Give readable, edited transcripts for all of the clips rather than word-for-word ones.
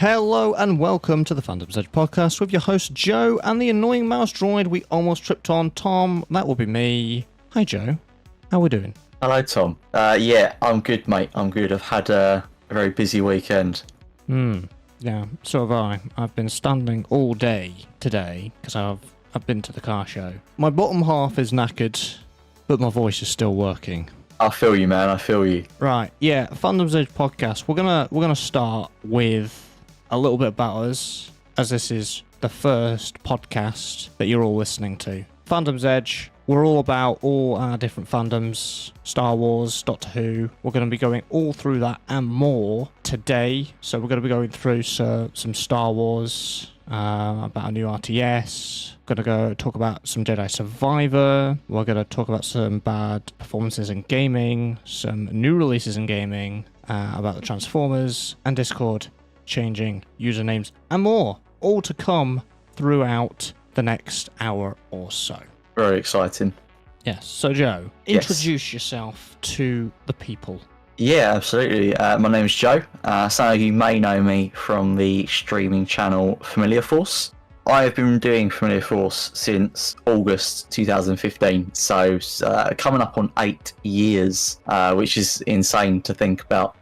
Hello and welcome to the Fandoms Edge podcast with your host Joe and the annoying mouse droid we almost tripped on, Tom. That will be me. Hi Joe, how we doing? Hello Tom. Yeah, I'm good mate, I'm good. I've had a very busy weekend. Yeah, so have I. I've been standing all day today because I've been to the car show. My bottom half is knackered, but my voice is still working. I feel you, man, I feel you. Right, yeah, Fandoms Edge podcast. We're gonna start with a little bit about us, as this is the first podcast that you're all listening to. Fandoms Edge, we're all about all our different fandoms, Star Wars, Doctor Who. We're going to be going all through that and more today. So we're going to be going through some Star Wars, about a new RTS. We're going to go talk about some Jedi Survivor. We're going to talk about some bad performances in gaming, some new releases in gaming, about the Transformers and Discord changing usernames and more, all to come throughout the next hour or so. Very exciting. Yes, so Joe, introduce yourself to the people. Yeah, absolutely. My name's Joe. Some of you may know me from the streaming channel FamilarForce. I've been doing FamilarForce since August 2015, so coming up on 8 years, which is insane to think about.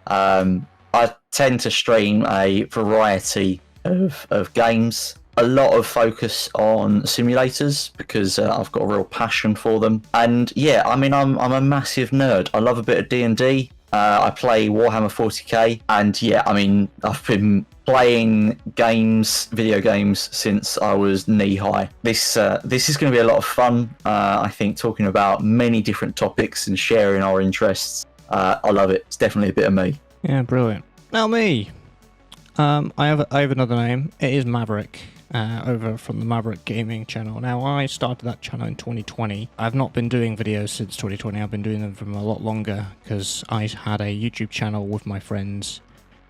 I tend to stream a variety of games, a lot of focus on simulators because I've got a real passion for them. And yeah, I mean, I'm a massive nerd. I love a bit of D&D. I play Warhammer 40k, and yeah, I mean, I've been playing video games since I was knee high. This is going to be a lot of fun. I think talking about many different topics and sharing our interests. I love it. It's definitely a bit of me. Yeah, brilliant. Now me, I have another name. It is Maverick, over from the Maverick Gaming channel. Now I started that channel in 2020. I've not been doing videos since 2020. I've been doing them from a lot longer because I had a YouTube channel with my friends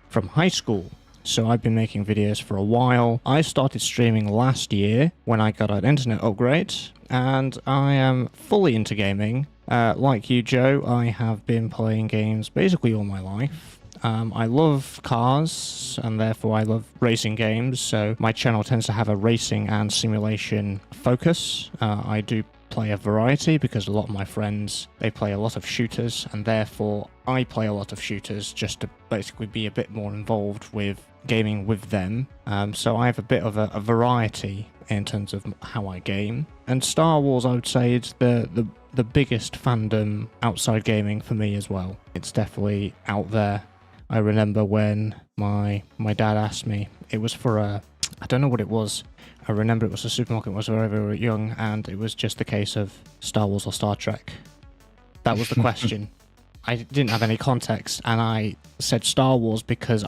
from high school. So I've been making videos for a while. I started streaming last year when I got an internet upgrade, and I am fully into gaming. Like you, Joe, I have been playing games basically all my life. I love cars, and therefore I love racing games, so my channel tends to have a racing and simulation focus. I do play a variety because a lot of my friends, they play a lot of shooters, and therefore I play a lot of shooters just to basically be a bit more involved with gaming with them. So I have a bit of a variety in terms of how I game. And Star Wars, I would say, is the biggest fandom outside gaming for me as well. It's definitely out there. I remember when my dad asked me, it was for I don't know what it was. I remember it was a supermarket when I was very, very young, and it was just the case of Star Wars or Star Trek. That was the question. I didn't have any context, and I said Star Wars because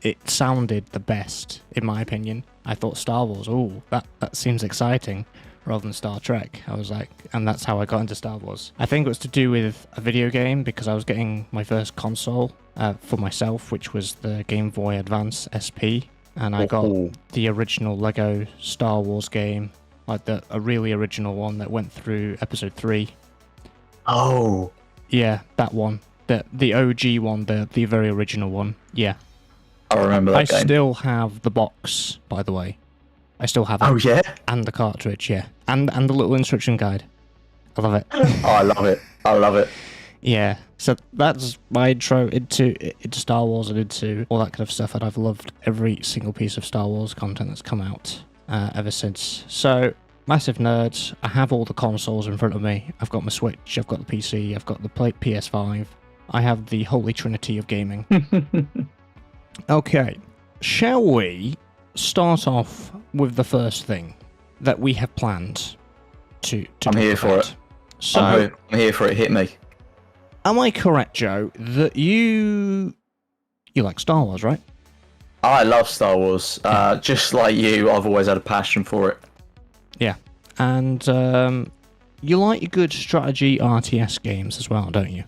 it sounded the best, in my opinion. I thought Star Wars, that seems exciting, rather than Star Trek. I was like, and that's how I got into Star Wars. I think it was to do with a video game because I was getting my first console for myself, which was the Game Boy Advance SP, and I got the original Lego Star Wars game, like a really original one that went through episode 3. Oh. Yeah, that one. The OG one, the very original one. Yeah. I remember that game. I still have the box, by the way. I still have it. Oh, yeah? And the cartridge, yeah. And the little instruction guide. I love it. Oh, I love it. I love it. Yeah. So that's my intro into Star Wars and into all that kind of stuff. And I've loved every single piece of Star Wars content that's come out ever since. So, massive nerds. I have all the consoles in front of me. I've got my Switch, I've got the PC, I've got the PS5. I have the holy trinity of gaming. Okay. Shall we start off with the first thing that we have planned to I'm here for it. So, I'm here for it. Hit me. Am I correct, Joe, that you like Star Wars, right? I love Star Wars. Just like you, I've always had a passion for it. Yeah. And you like your good strategy RTS games as well, don't you?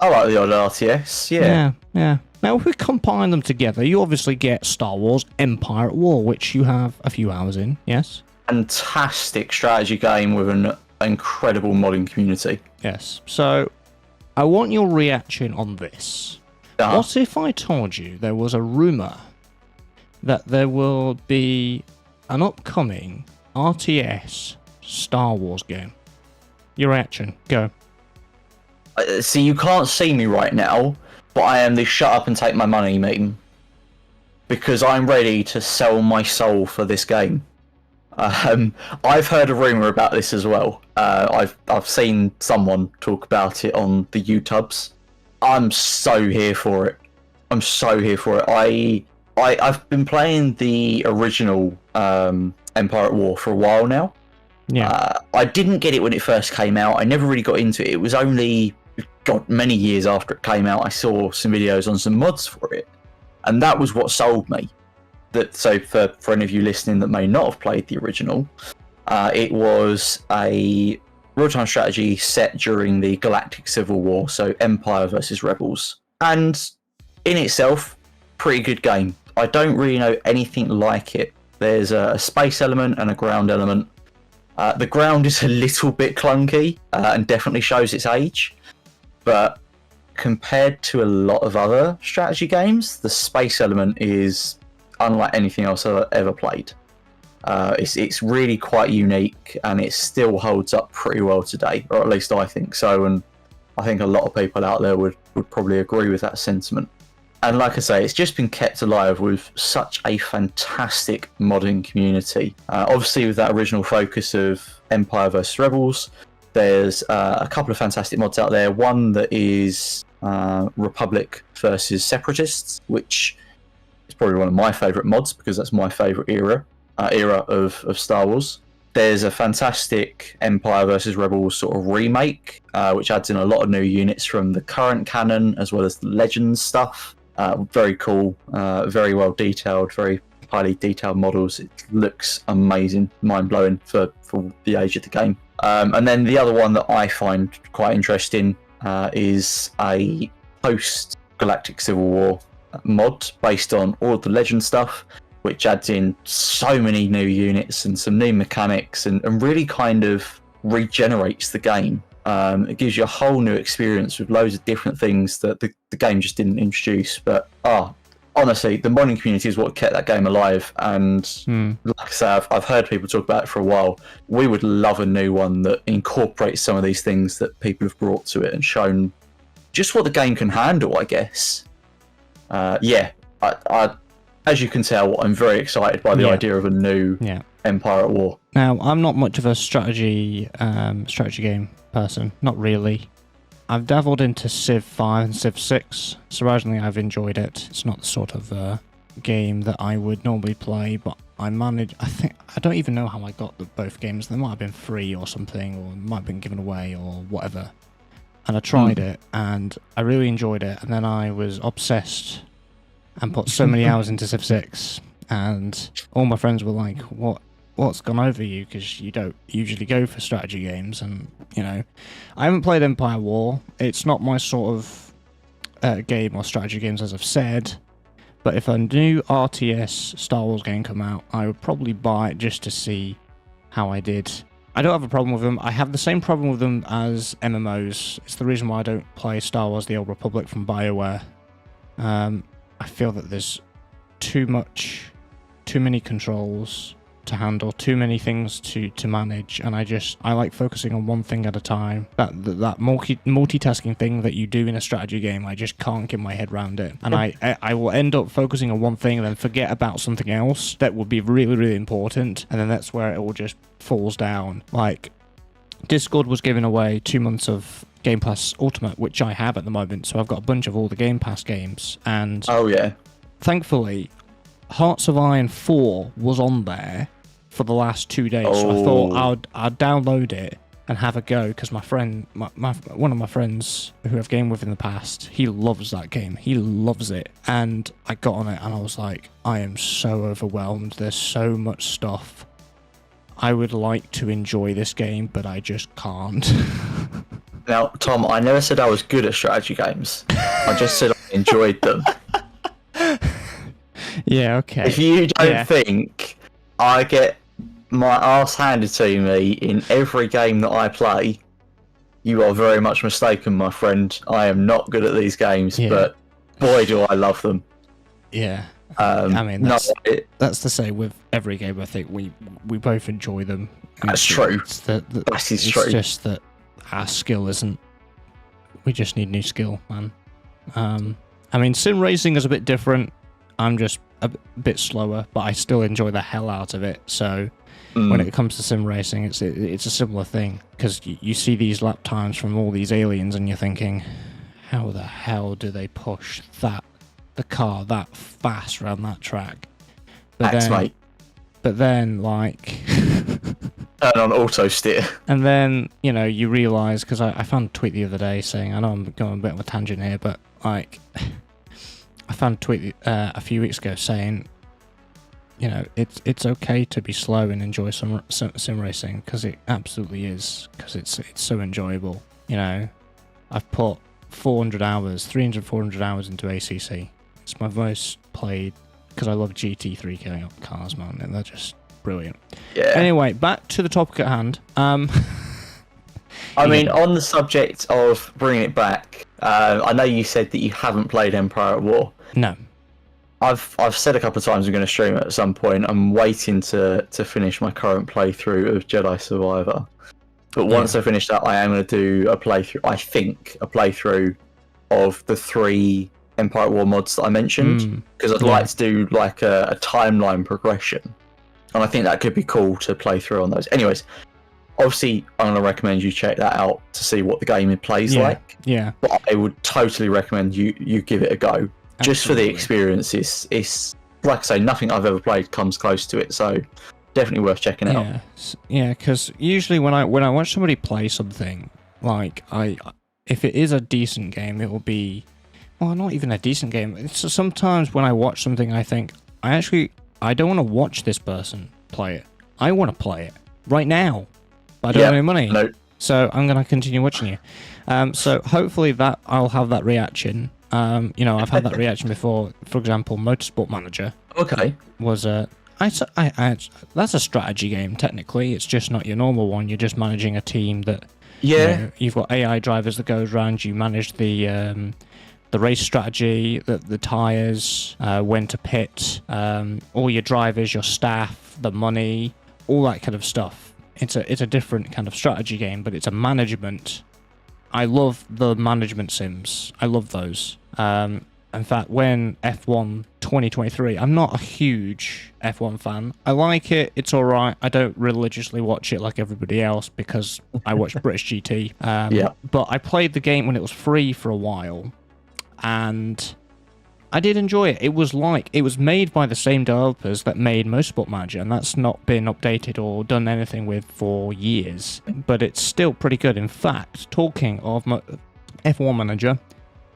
I like the odd RTS, yeah. Yeah. Now, if we combine them together, you obviously get Star Wars Empire at War, which you have a few hours in, yes? Fantastic strategy game with an incredible modding community. Yes. So, I want your reaction on this. What if I told you there was a rumour that there will be an upcoming RTS Star Wars game. Your reaction, go. See, you can't see me right now, but I am the shut up and take my money meme. Because I'm ready to sell my soul for this game. I've heard a rumour about this as well. I've seen someone talk about it on the YouTubes. I'm so here for it. I'm so here for it. I've been playing the original Empire at War for a while now. Yeah. I didn't get it when it first came out. I never really got into it. It was only, many years after it came out, I saw some videos on some mods for it. And that was what sold me. So for any of you listening that may not have played the original, it was a real-time strategy set during the Galactic Civil War, so Empire versus Rebels. And in itself, pretty good game. I don't really know anything like it. There's a space element and a ground element. The ground is a little bit clunky and definitely shows its age, but compared to a lot of other strategy games, the space element is unlike anything else I've ever played. It's really quite unique, and it still holds up pretty well today, or at least I think so, and I think a lot of people out there would probably agree with that sentiment. And like I say, it's just been kept alive with such a fantastic modding community. Obviously, with that original focus of Empire vs Rebels, there's a couple of fantastic mods out there. One that is Republic versus Separatists, which is probably one of my favourite mods because that's my favourite era of Star Wars. There's a fantastic Empire vs Rebels sort of remake, which adds in a lot of new units from the current canon as well as the Legends stuff. Very cool, very well detailed, very highly detailed models. It looks amazing, mind-blowing for the age of the game. And then the other one that I find quite interesting is a post-Galactic Civil War mod based on all of the Legend stuff, which adds in so many new units and some new mechanics and really kind of regenerates the game. It gives you a whole new experience with loads of different things that the game just didn't introduce. But honestly, the modding community is what kept that game alive. And like I say, I've heard people talk about it for a while. We would love a new one that incorporates some of these things that people have brought to it and shown just what the game can handle, I guess. I as you can tell, I'm very excited by the idea of a new Empire at War. Now, I'm not much of a strategy game person, not really. I've dabbled into Civ 5 and Civ 6. Surprisingly, I've enjoyed it. It's not the sort of game that I would normally play, but I don't even know how I got both games. They might have been free or something, or might have been given away or whatever. And I tried it, and I really enjoyed it, and then I was obsessed and put so many hours into Civ 6, and all my friends were like, what's gone over you, because you don't usually go for strategy games. And I haven't played Empire War. It's not my sort of game or strategy games, as I've said, but if a new RTS Star Wars game come out, I would probably buy it just to see how I did. I don't have a problem with them. I have the same problem with them as MMOs. It's the reason why I don't play Star Wars The Old Republic from BioWare. I feel that there's too many controls to handle, too many things to manage, and I like focusing on one thing at a time. That multitasking thing that you do in a strategy game, I just can't get my head around it, and I will end up focusing on one thing and then forget about something else that would be really, really important, and then that's where it all just falls down. Like, Discord was giving away 2 months of Game Pass Ultimate, which I have at the moment, so I've got a bunch of all the Game Pass games, and thankfully Hearts of Iron 4 was on there for the last 2 days, so I thought I'd download it and have a go, because my friend, one of my friends who I've gamed with in the past, he loves that game, he loves it, and I got on it and I was like, I am so overwhelmed, there's so much stuff. I would like to enjoy this game, but I just can't. Now, Tom, I never said I was good at strategy games. I just said I enjoyed them. Yeah, okay. If you don't think I get my arse handed to me in every game that I play, you are very much mistaken, my friend. I am not good at these games, but boy, do I love them. Yeah. I mean, no, that's to say with every game. I think we both enjoy them. That's true. That is true. It's just that our skill isn't. We just need new skill, man. I mean, sim racing is a bit different. I'm just a bit slower, but I still enjoy the hell out of it. So when it comes to sim racing, it's a similar thing, because you see these lap times from all these aliens, and you're thinking, how the hell do they push the car that fast around that track? Mate. But then, like, turn on auto steer. And then, you realise, because I found a tweet the other day saying, I know I'm going a bit of a tangent here, but, like, I found a tweet a few weeks ago saying, it's okay to be slow and enjoy some sim racing, because it absolutely is, because it's so enjoyable. I've put 400 hours into ACC. It's my most played, because I love GT3 cars, man, and they're just brilliant. Yeah. Anyway, back to the topic at hand. I mean, on the subject of bringing it back, I know you said that you haven't played Empire at War. No. I've said a couple of times I'm going to stream it at some point. I'm waiting to finish my current playthrough of Jedi Survivor. But once I finish that, I am going to do a playthrough of the 3 Empire at War mods that I mentioned, because I'd like to do like a timeline progression, and I think that could be cool to play through on those. Anyways, obviously I'm going to recommend you check that out to see what the game plays like. Yeah. But I would totally recommend you give it a go. Just for the experience. It's like I say, nothing I've ever played comes close to it, so definitely worth checking out. Yeah, because usually when I watch somebody play something, like if it is a decent game, it will be, well, not even a decent game. It's sometimes when I watch something, I think I don't want to watch this person play it. I want to play it right now, but I don't have any money. No. So I'm going to continue watching you. So hopefully that I'll have that reaction. I've had that reaction before. For example, Motorsport Manager. Okay. Was that's a strategy game. Technically, it's just not your normal one. You're just managing a team that. Yeah. You've got AI drivers that goes around. You manage the race strategy, the tires, when to pit, all your drivers, your staff, the money, all that kind of stuff. It's a different kind of strategy game, but it's a management. I love the management sims. I love those. In fact, when F1 2023, I'm not a huge F1 fan. I like it. It's all right. I don't religiously watch it like everybody else because I watch British GT. But I played the game when it was free for a while, and I did enjoy it. It was made by the same developers that made Motorsport Manager, and that's not been updated or done anything with for years. But it's still pretty good. In fact, talking of F1 Manager,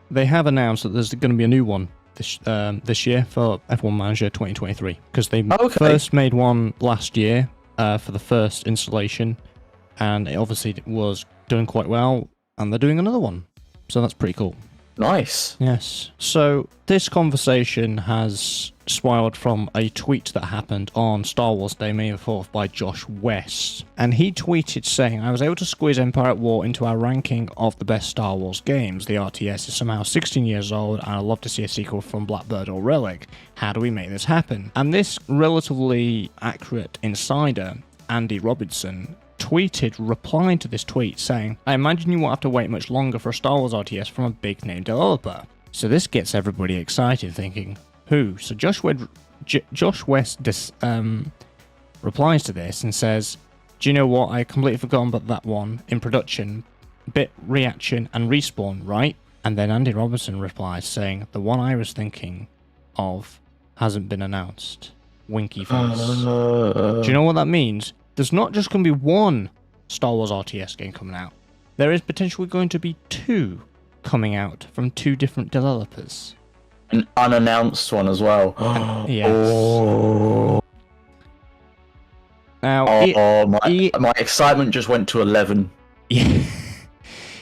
they have announced that there's going to be a new one this year for F1 Manager 2023, because they first made one last year for the first installation, and it obviously was doing quite well, and they're doing another one. So that's pretty cool. Nice. Yes. So this conversation has spiraled from a tweet that happened on Star Wars Day, May the 4th, by Josh West. And he tweeted saying, I was able to squeeze Empire at War into our ranking of the best Star Wars games. The RTS is somehow 16 years old, and I'd love to see a sequel from Blackbird or Relic. How do we make this happen? And this relatively accurate insider, Andy Robinson, replying to this tweet saying, I imagine you won't have to wait much longer for a Star Wars RTS from a big name developer. So this gets everybody excited, thinking, who? So Josh West replies to this and says, do you know what? I completely forgotten about that one in production. Bit, Reaction, and Respawn, right? And then Andy Robinson replies saying, the one I was thinking of hasn't been announced. Winky face. Do you know what that means? There's not just going to be one Star Wars RTS game coming out. There is potentially going to be 2 coming out from 2 different developers. An unannounced one as well. Yes. Oh. Now, my excitement just went to 11.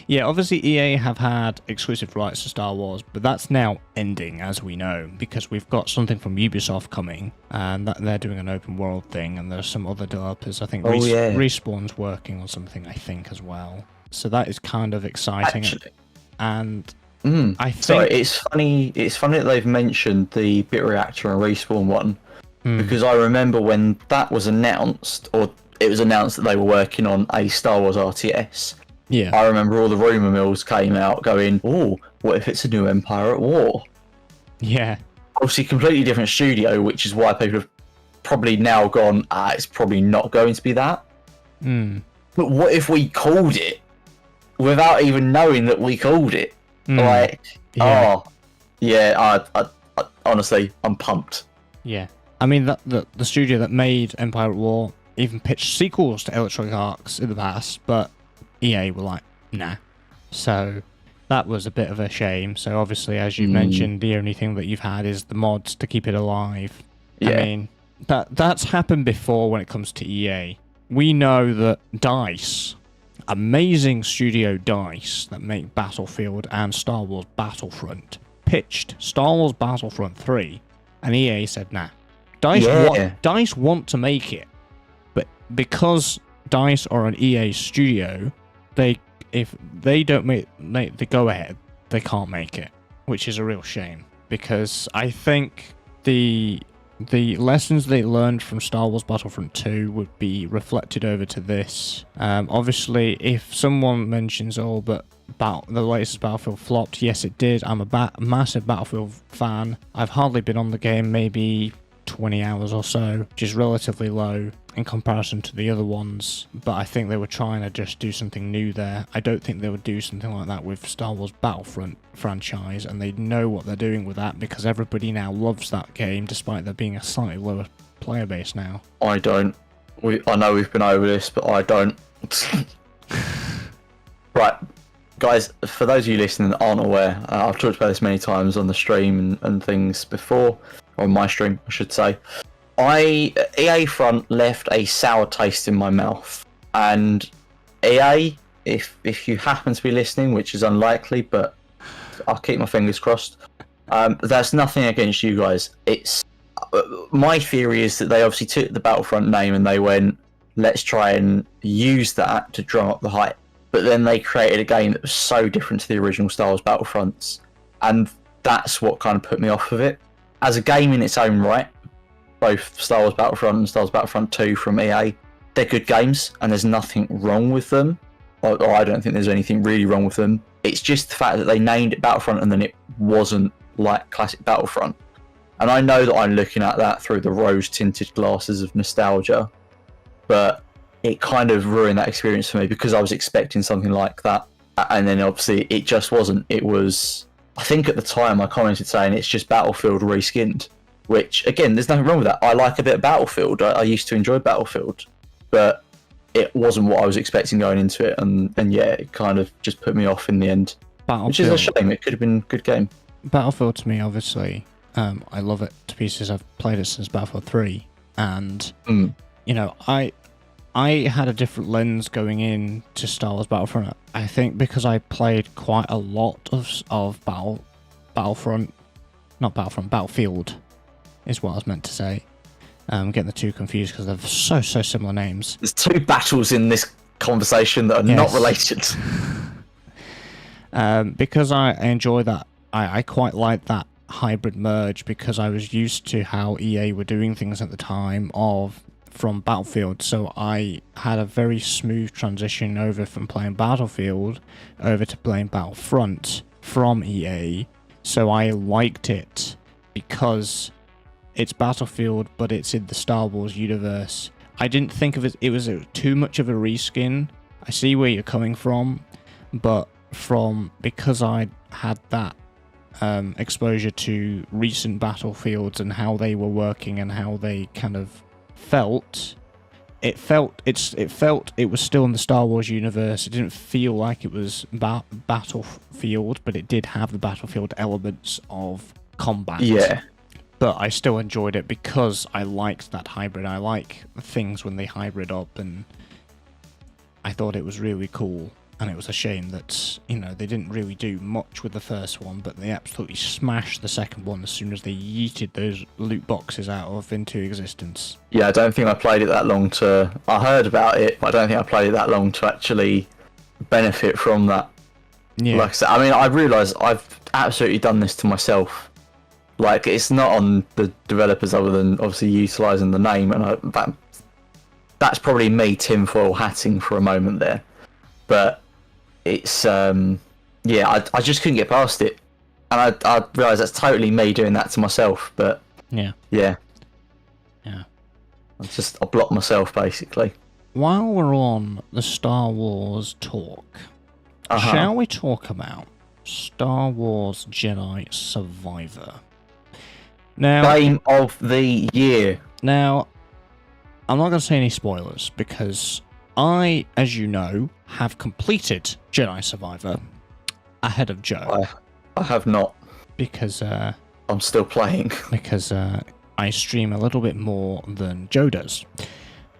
Yeah, obviously EA have had exclusive rights to Star Wars, but that's now ending, as we know, because we've got something from Ubisoft coming, and that they're doing an open world thing, and there's some other developers. I think Respawn's working on something, I think, as well. So that is kind of exciting. Actually. And I think. Sorry, it's funny. It's funny that they've mentioned the Bit Reactor and Respawn one, because I remember when that was announced, or it was announced that they were working on a Star Wars RTS. Yeah. I remember all the rumor mills came out going, "Oh, what if it's a new Empire at War?" Yeah. Obviously, completely different studio, which is why people have probably now gone, it's probably not going to be that. But what if we called it without even knowing that we called it? I honestly, I'm pumped. Yeah. I mean, the studio that made Empire at War even pitched sequels to Electronic Arts in the past, but EA were like, nah. So that was a bit of a shame. So obviously, as you mentioned, the only thing that you've had is the mods to keep it alive. Yeah. I mean, that's happened before when it comes to EA. We know that DICE, amazing studio DICE that make Battlefield and Star Wars Battlefront, pitched Star Wars Battlefront 3, and EA said, nah. DICE want to make it, but because DICE are an EA studio, if they don't make the go-ahead, they can't make it, which is a real shame, because I think the lessons they learned from Star Wars Battlefront 2 would be reflected over to this. Obviously, if someone mentions, but the latest Battlefield flopped, yes it did. I'm a massive Battlefield fan. I've hardly been on the game, maybe 20 hours or so, which is relatively low in comparison to the other ones, but I think they were trying to just do something new there. I don't think they would do something like that with Star Wars Battlefront franchise, and they know what they're doing with that because everybody now loves that game despite there being a slightly lower player base now. I don't. I know we've been over this, but I don't. Right, guys, for those of you listening that aren't aware, I've talked about this many times on the stream and things before, or on my stream, I should say. EA Front left a sour taste in my mouth, and EA, if you happen to be listening, which is unlikely, but I'll keep my fingers crossed. That's nothing against you guys. It's my theory is that they obviously took the Battlefront name and they went, let's try and use that to drum up the hype. But then they created a game that was so different to the original Star Wars Battlefronts, and that's what kind of put me off of it. As a game in its own right, both Star Wars Battlefront and Star Wars Battlefront 2 from EA, they're good games, and there's nothing wrong with them. Or I don't think there's anything really wrong with them. It's just the fact that they named it Battlefront and then it wasn't like classic Battlefront. And I know that I'm looking at that through the rose-tinted glasses of nostalgia, but it kind of ruined that experience for me because I was expecting something like that. And then obviously it just wasn't. It was, I think at the time I commented saying it's just Battlefield reskinned. Which, again, there's nothing wrong with that. I like a bit of Battlefield. I used to enjoy Battlefield. But it wasn't what I was expecting going into it. And yeah, it kind of just put me off in the end. Which is a shame. It could have been a good game. Battlefield, to me, obviously, I love it to pieces. I've played it since Battlefield 3. And, you know, I had a different lens going in to Star Wars Battlefront. I think because I played quite a lot of Battlefield is what I was meant to say. I'm getting the two confused because they're so similar names. There's two battles in this conversation that are not related. Because I enjoy that, I quite like that hybrid merge because I was used to how EA were doing things at the time from Battlefield, so I had a very smooth transition over from playing Battlefield over to playing Battlefront from EA, so I liked it because it's Battlefield, but it's in the Star Wars universe. I didn't think of it was too much of a reskin. I see where you're coming from, but because I had that exposure to recent Battlefields and how they were working and how they kind of felt it was still in the Star Wars universe. It didn't feel like it was Battlefield, but it did have the Battlefield elements of combat. Yeah. But I still enjoyed it because I liked that hybrid. I like things when they hybrid up, and I thought it was really cool. And it was a shame that, you know, they didn't really do much with the first one, but they absolutely smashed the second one as soon as they yeeted those loot boxes into existence. Yeah, I don't think I played it that long I heard about it, but I don't think I played it that long to actually benefit from that. Yeah. Like I said, I mean, I realise I've absolutely done this to myself. Like, it's not on the developers other than obviously utilising the name, and that's probably me tinfoil hatting for a moment there. But it's, yeah, I just couldn't get past it. And I realise that's totally me doing that to myself, but Yeah. yeah. Yeah. I blocked myself, basically. While we're on the Star Wars talk, shall we talk about Star Wars Jedi Survivor? Now, Game of the year. Now, I'm not going to say any spoilers because I, as you know, have completed Jedi Survivor ahead of Joe. I have not. Because I'm still playing. Because I stream a little bit more than Joe does.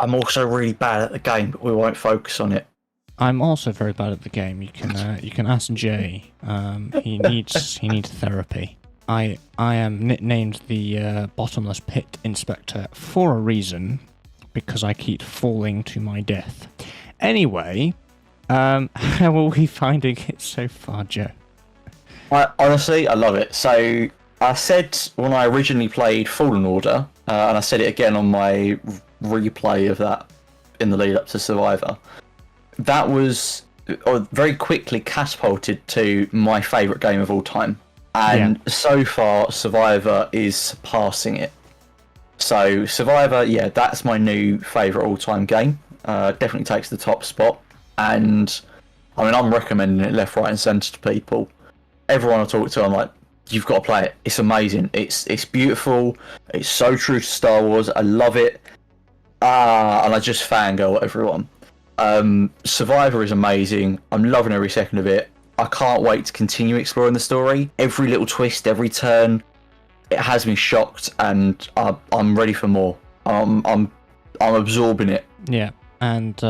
I'm also really bad at the game, but we won't focus on it. I'm also very bad at the game. You can ask Jay. He needs therapy. I am nicknamed the bottomless pit inspector for a reason, because I keep falling to my death. Anyway, how are we finding it so far, Joe? Honestly, I love it. So I said when I originally played Fallen Order, and I said it again on my replay of that in the lead up to Survivor, that was very quickly catapulted to my favourite game of all time. And so far, Survivor is surpassing it. So Survivor, yeah, that's my new favourite all-time game. Definitely takes the top spot. And I mean, I'm recommending it left, right, and centre to people. Everyone I talk to, I'm like, you've got to play it. It's amazing. It's beautiful. It's so true to Star Wars. I love it. And I just fangirl at everyone. Survivor is amazing. I'm loving every second of it. I can't wait to continue exploring the story. Every little twist, every turn, it has me shocked, and I'm ready for more. I'm absorbing it. Yeah, and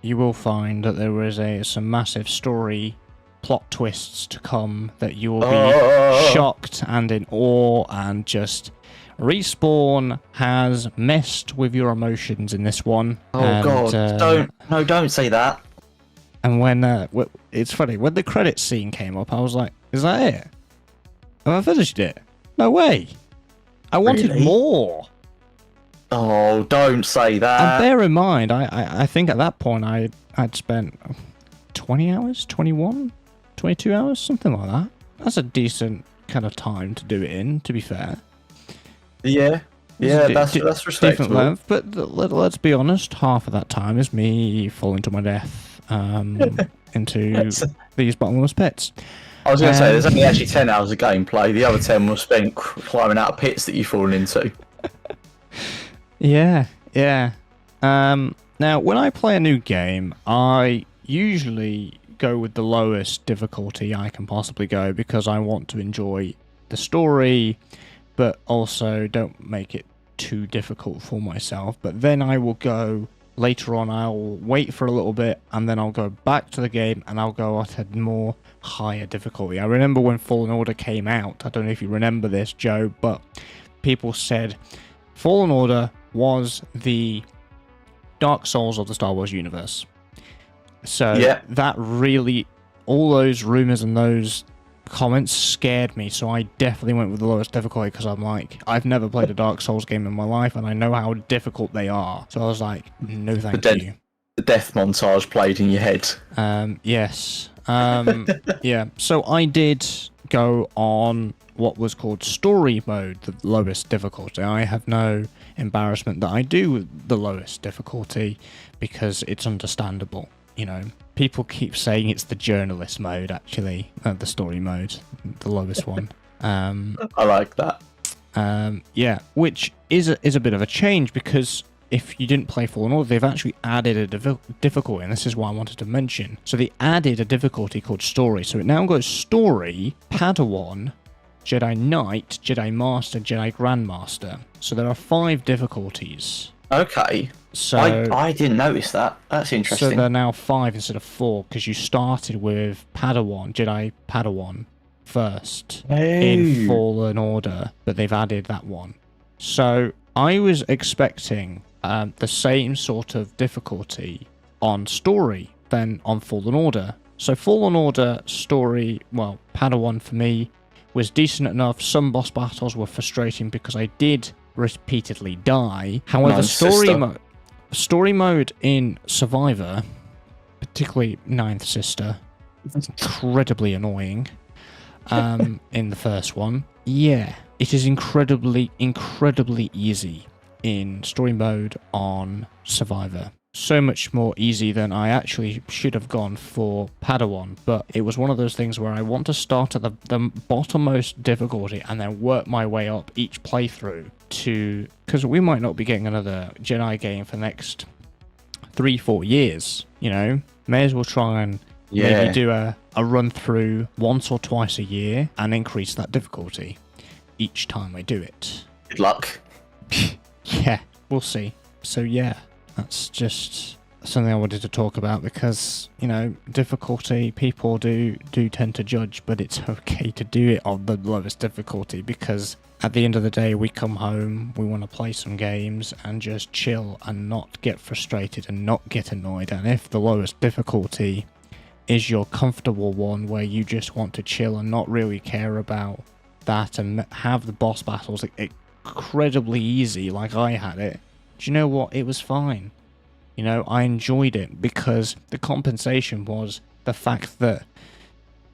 you will find that there is some massive story plot twists to come that you will be shocked and in awe, and just Respawn has messed with your emotions in this one. God, don't say that. And when it's funny, when the credits scene came up, I was like, "Is that it? Have I finished it? No way! I wanted more." Oh, don't say that. And bear in mind, I think at that point I'd spent 20 hours, 21, 22 hours, something like that. That's a decent kind of time to do it in, to be fair. Yeah, that's respectable. Different length, but let's be honest, half of that time is me falling to my death into these bottomless pits. I was going to say, there's only actually 10 hours of gameplay. The other 10 was spent climbing out of pits that you've fallen into. Yeah. Now, when I play a new game, I usually go with the lowest difficulty I can possibly go, because I want to enjoy the story, but also don't make it too difficult for myself. But then I will go later on, I'll wait for a little bit, and then I'll go back to the game and I'll go at a more higher difficulty. I remember when Fallen Order came out, I don't know if you remember this, Joe, but people said Fallen Order was the Dark Souls of the Star Wars universe. So that really, all those rumors and those comments scared me, so I definitely went with the lowest difficulty, because I'm like, I've never played a Dark Souls game in my life, and I know how difficult they are. So I was like, no thank you. The death montage played in your head. Yes. Yeah, so I did go on what was called story mode, the lowest difficulty. I have no embarrassment that I do the lowest difficulty, because it's understandable. You know, people keep saying it's the journalist mode, actually, the story mode, the lowest one. I like that. Yeah, which is a bit of a change, because if you didn't play Fallen Order, they've actually added a difficulty, and this is what I wanted to mention. So they added a difficulty called Story. So it now goes Story, Padawan, Jedi Knight, Jedi Master, Jedi Grandmaster. So there are 5 difficulties. Okay. So I didn't notice that. That's interesting. So they're now 5 instead of 4, because you started with Padawan, Jedi Padawan first in Fallen Order, but they've added that one. So I was expecting the same sort of difficulty on Story than on Fallen Order. So Fallen Order story, well, Padawan for me was decent enough. Some boss battles were frustrating because I did repeatedly die. However, story mode in Survivor, particularly Ninth Sister, is incredibly annoying. In the first one, yeah, it is incredibly easy in story mode on Survivor. So much more easy than I actually should have gone for Padawan, but it was one of those things where I want to start at the bottommost difficulty and then work my way up each playthrough to, because we might not be getting another Jedi game for the next 3-4 years, you know. May as well try and maybe do a run through once or twice a year and increase that difficulty each time I do it. Good luck. Yeah, we'll see. So yeah, that's just something I wanted to talk about because, you know, difficulty, people do tend to judge, but it's okay to do it on the lowest difficulty because at the end of the day, we come home, we want to play some games and just chill and not get frustrated and not get annoyed. And if the lowest difficulty is your comfortable one where you just want to chill and not really care about that and have the boss battles incredibly easy like I had it, do you know what? It was fine. You know, I enjoyed it because the compensation was the fact that,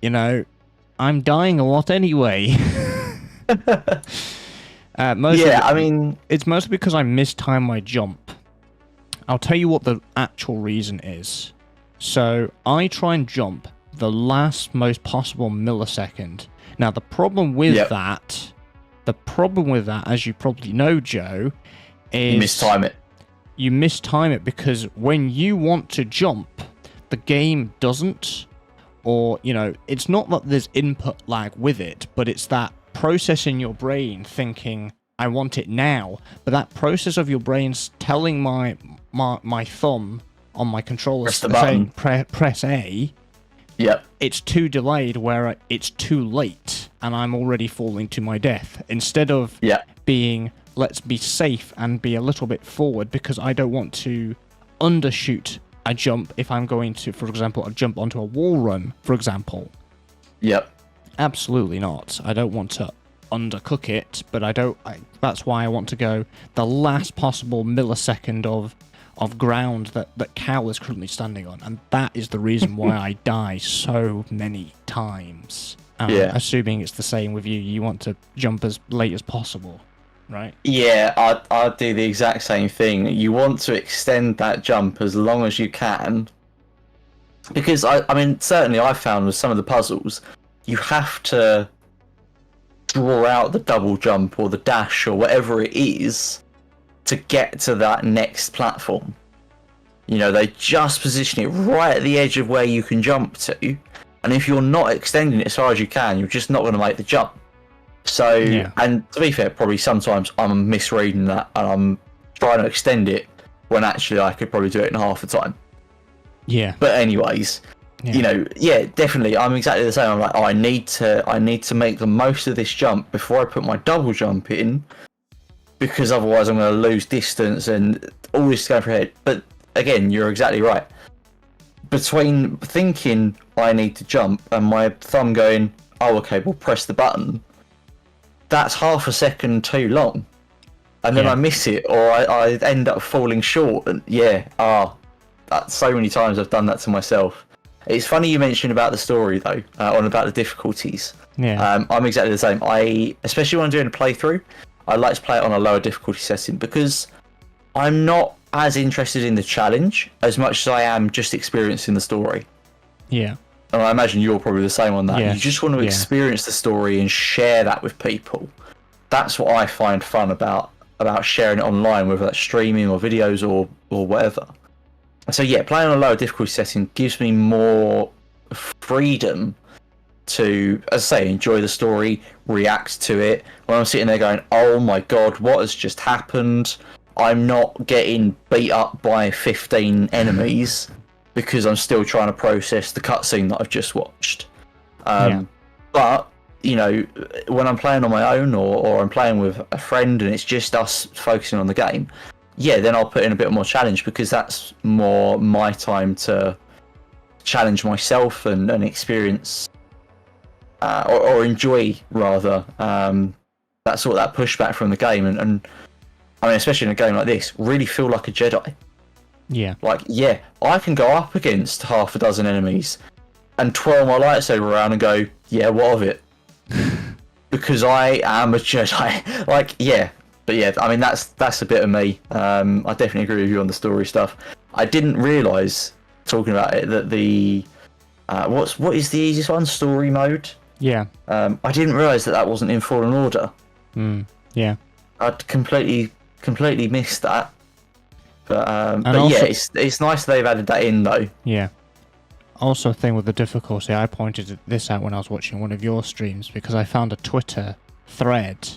you know, I'm dying a lot anyway. It's mostly because I mistime my jump. I'll tell you what the actual reason is. So I try and jump the last most possible millisecond. Now the problem with that, as you probably know, Joe, is you mistime it because when you want to jump, the game doesn't, or, you know, it's not that there's input lag with it, but it's that process in your brain thinking, I want it now, but that process of your brain's telling my thumb on my controller saying press A. Yep. It's too delayed where it's too late and I'm already falling to my death. Instead of being, let's be safe and be a little bit forward because I don't want to undershoot a jump if I'm going to, for example, a jump onto a wall run, for example. Yep. Absolutely not. I don't want to undercook it, but that's why I want to go the last possible millisecond of ground that Cal is currently standing on, and that is the reason why I die so many times. Assuming it's the same with you, you want to jump as late as possible, right? Yeah, I'd do the exact same thing. You want to extend that jump as long as you can, because I mean, certainly I found with some of the puzzles, you have to draw out the double jump or the dash or whatever it is to get to that next platform. You know, they just position it right at the edge of where you can jump to, and if you're not extending it as far as you can, you're just not going to make the jump. So, and to be fair, probably sometimes I'm misreading that and I'm trying to extend it when actually I could probably do it in half the time. Yeah. But anyways, you know, definitely, I'm exactly the same. I'm like, I need to make the most of this jump before I put my double jump in, because otherwise I'm going to lose distance and all this going for head. But again, you're exactly right. Between thinking I need to jump and my thumb going, oh, okay, we'll press the button, that's half a second too long. And then I miss it, or I end up falling short. And that's so many times I've done that to myself. It's funny you mentioned about the story, though, on about the difficulties. Yeah. I'm exactly the same. Especially when I'm doing a playthrough, I like to play it on a lower difficulty setting because I'm not as interested in the challenge as much as I am just experiencing the story. Yeah. And I imagine you're probably the same on that. Yeah. You just want to experience the story and share that with people. That's what I find fun about sharing it online, whether that's streaming or videos or whatever. So yeah, playing on a lower difficulty setting gives me more freedom to, as I say, enjoy the story, react to it. When I'm sitting there going, oh my god, what has just happened? I'm not getting beat up by 15 enemies because I'm still trying to process the cutscene that I've just watched. But, you know, when I'm playing on my own or I'm playing with a friend and it's just us focusing on the game, then I'll put in a bit more challenge because that's more my time to challenge myself and experience or enjoy rather that pushback from the game, and I mean, especially in a game like this, really feel like a Jedi. Yeah. Like, yeah, I can go up against half a dozen enemies and twirl my lightsaber around and go, yeah, what of it? Because I am a Jedi. Like, yeah. But yeah, I mean, that's a bit of me. I definitely agree with you on the story stuff. I didn't realise, talking about it, that the what is the easiest one? Story mode. Yeah. I didn't realise that wasn't in Fallen Order. Yeah. I'd completely missed that. But also, yeah, it's nice they've added that in though. Yeah. Also, a thing with the difficulty, I pointed this out when I was watching one of your streams because I found a Twitter thread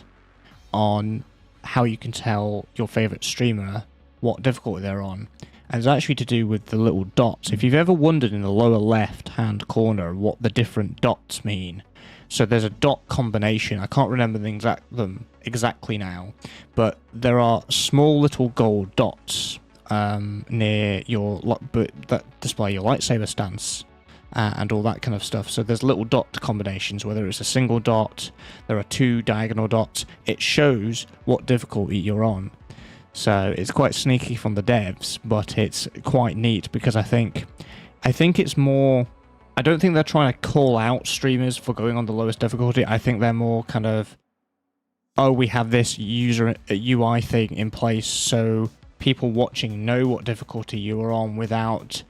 on how you can tell your favourite streamer what difficulty they're on. And it's actually to do with the little dots. If you've ever wondered in the lower left-hand corner what the different dots mean. So there's a dot combination. I can't remember them exactly now. But there are small little gold dots near that display your lightsaber stance and all that kind of stuff. So there's little dot combinations, whether it's a single dot, there are 2 diagonal dots. It shows what difficulty you're on. So it's quite sneaky from the devs, but it's quite neat because I think it's more... I don't think they're trying to call out streamers for going on the lowest difficulty. I think they're more kind of, oh, we have this user UI thing in place so people watching know what difficulty you are on without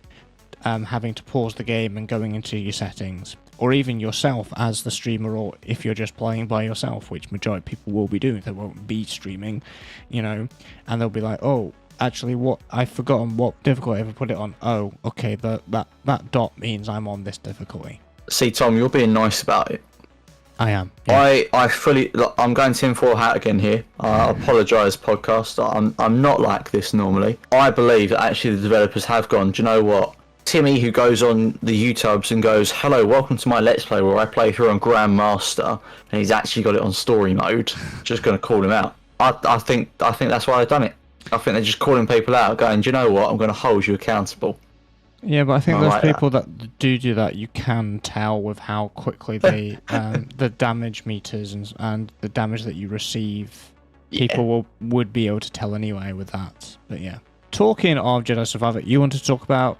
having to pause the game and going into your settings. Or even yourself as the streamer, or if you're just playing by yourself, which majority of people will be doing, they won't be streaming, and they'll be like, oh, actually, I've forgotten what difficulty I ever put it on. Oh, okay, that dot means I'm on this difficulty. See, Tom, you're being nice about it. I am. Yeah. I'm going tinfoil hat again here. I apologise, podcast. I'm not like this normally. I believe that actually the developers have gone, do you know what? Timmy, who goes on the YouTubes and goes, hello, welcome to my Let's Play where I play through on Grandmaster, and he's actually got it on story mode. Just going to call him out. I think that's why they've done it. I think they're just calling people out, going, do you know what? I'm going to hold you accountable. Yeah, but I think those people that do that, you can tell with how quickly they, the damage meters and the damage that you receive, people would be able to tell anyway with that. But yeah. Talking of Jedi Survivor, you want to talk about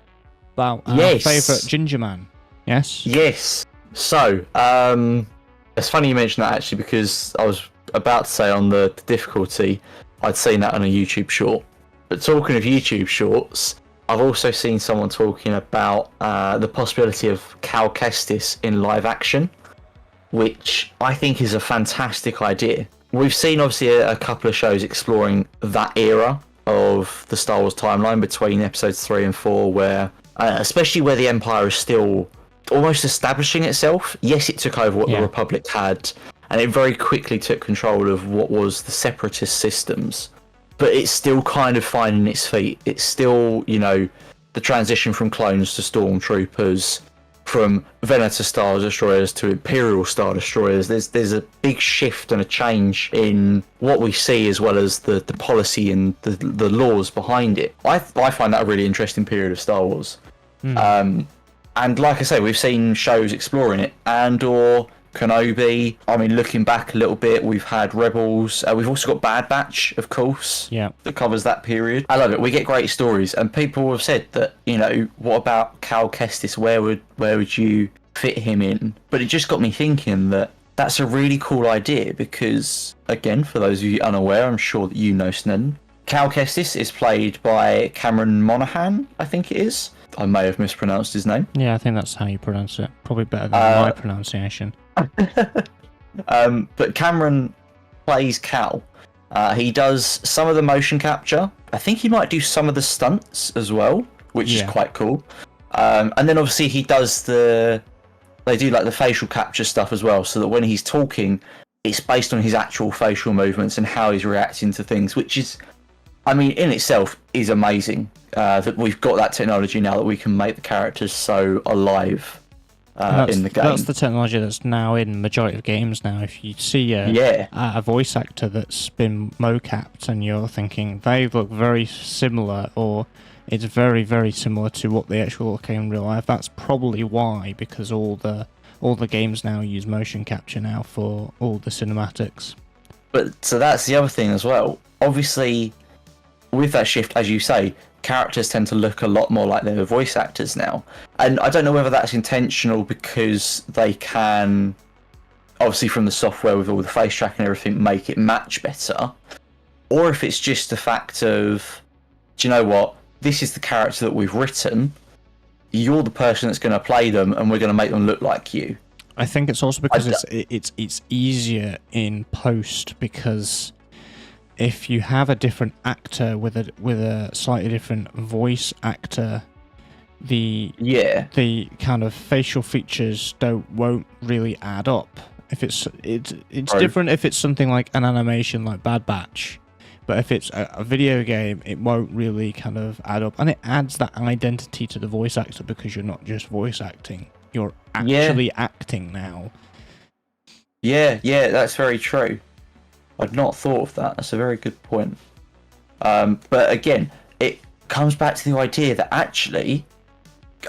our favourite Ginger Man, yes? Yes. So, it's funny you mentioned that actually, because I was about to say on the difficulty, I'd seen that on a YouTube short. But talking of YouTube shorts, I've also seen someone talking about the possibility of Cal Kestis in live action, which I think is a fantastic idea. We've seen obviously a couple of shows exploring that era of the Star Wars timeline between episodes 3 and 4, where especially where the Empire is still almost establishing itself. Yes, it took over what the Republic had, and it very quickly took control of what was the Separatist systems. But it's still kind of finding its feet. It's still, the transition from clones to stormtroopers, from Venator Star Destroyers to Imperial Star Destroyers. There's a big shift and a change in what we see, as well as the policy and the laws behind it. I find that a really interesting period of Star Wars. And like I say, we've seen shows exploring it, or Kenobi. I mean, looking back a little bit, we've had Rebels. We've also got Bad Batch, of course, that covers that period. I love it. We get great stories, and people have said that, what about Cal Kestis? Where would you fit him in? But it just got me thinking that that's a really cool idea, because, again, for those of you unaware, I'm sure that you know Snedden. Cal Kestis is played by Cameron Monaghan, I think it is. I may have mispronounced his name. Yeah, I think that's how you pronounce it. Probably better than my pronunciation. But Cameron plays Cal. He does some of the motion capture. I think he might do some of the stunts as well, which is quite cool. And then obviously he does they do like the facial capture stuff as well, so that when he's talking, it's based on his actual facial movements and how he's reacting to things, which is, I mean, in itself is amazing. That we've got that technology now that we can make the characters so alive in the game. That's the technology that's now in the majority of games now. If you see a voice actor that's been mocapped and you're thinking they look very similar, or It's very, very similar to what they actually look in real life. That's probably why, because all the games now use motion capture now for all the cinematics. But so that's the other thing as well. Obviously, with that shift, as you say, characters tend to look a lot more like their voice actors now. And I don't know whether that's intentional because they can, obviously from the software with all the face tracking and everything, make it match better. Or if it's just the fact of, do you know what? This is the character that we've written. You're the person that's going to play them, and we're going to make them look like you. I think it's also because it's easier in post, because if you have a different actor with a slightly different voice actor, the kind of facial features won't really add up. If it's different if it's something like an animation like Bad Batch. But if it's a video game, it won't really kind of add up. And it adds that identity to the voice actor because you're not just voice acting. You're actually acting now. Yeah, that's very true. I'd not thought of that. That's a very good point. But again, it comes back to the idea that actually,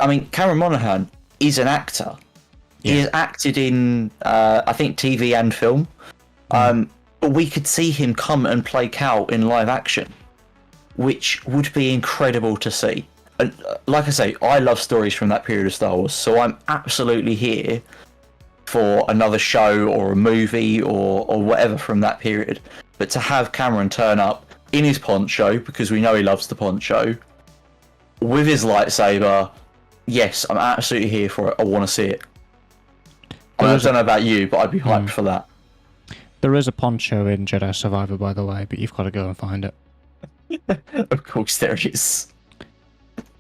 I mean, Cameron Monaghan is an actor. Yeah. He has acted in, I think, TV and film. But we could see him come and play Cal in live action, which would be incredible to see. And like I say, I love stories from that period of Star Wars, so I'm absolutely here for another show or a movie or whatever from that period. But to have Cameron turn up in his poncho, because we know he loves the poncho, with his lightsaber, yes, I'm absolutely here for it. I want to see it. I don't know about you, but I'd be hyped for that. There is a poncho in Jedi Survivor, by the way, but you've got to go and find it. Of course there is.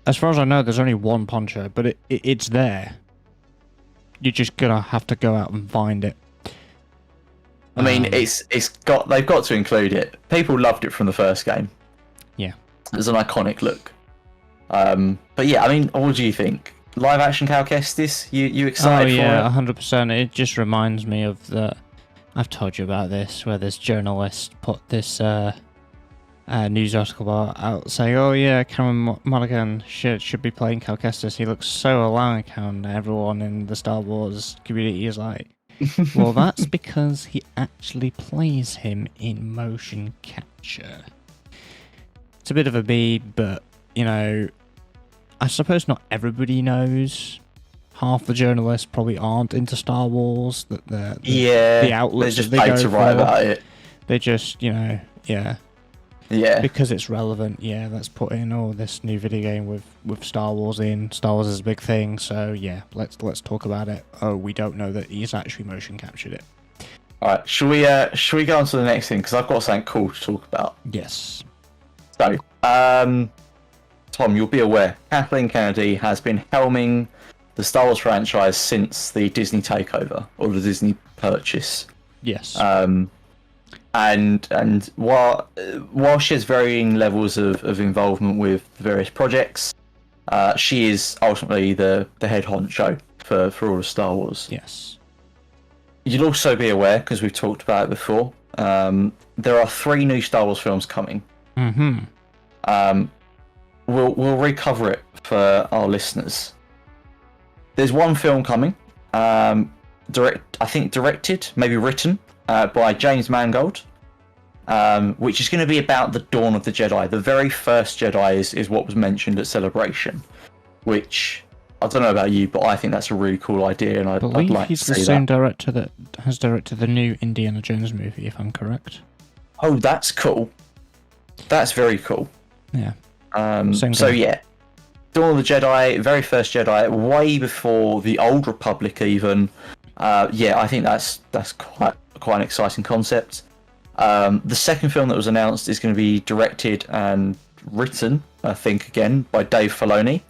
As far as I know, there's only one poncho, but it's there. You're just gonna have to go out and find it. I mean, they've got to include it. People loved it from the first game. Yeah. It's an iconic look. But yeah, I mean, what do you think? Live action Cal Kestis? You excited for it? Oh yeah, 100%. It just reminds me of the... I've told you about this, where this journalist put this news article out saying, "Oh yeah, Cameron Monaghan should be playing Cal Kestis. He looks so alike," and everyone in the Star Wars community is like, "Well, that's because he actually plays him in motion capture." It's a bit of a beep, but you know, I suppose not everybody knows. Half the journalists probably aren't into Star Wars. That the outlets they just they like go to write for, about it. They just, yeah, because it's relevant. Yeah, let's put in this new video game with Star Wars in. Star Wars is a big thing, so yeah, let's talk about it. Oh, we don't know that he's actually motion captured it. All right, should we go on to the next thing, because I've got something cool to talk about. Yes. So, Tom, you'll be aware Kathleen Kennedy has been helming the Star Wars franchise since the Disney takeover or the Disney purchase. Yes. And while she has varying levels of involvement with various projects, she is ultimately the head honcho for all of Star Wars. Yes. You'll also be aware, because we've talked about it before, there are 3 new Star Wars films coming. Mm-hmm. We'll recover it for our listeners. There's one film coming, directed, maybe written, by James Mangold, which is going to be about the dawn of the Jedi. The very first Jedi is what was mentioned at Celebration, which, I don't know about you, but I think that's a really cool idea, and I'd like he's to see the same that. director that has directed the new Indiana Jones movie, if I'm correct. Oh, that's cool. That's very cool. Yeah. So yeah, Dawn of the Jedi, very first Jedi, way before the Old Republic even. Yeah, I think that's quite an exciting concept. The second film that was announced is going to be directed and written, I think, again, by Dave Filoni,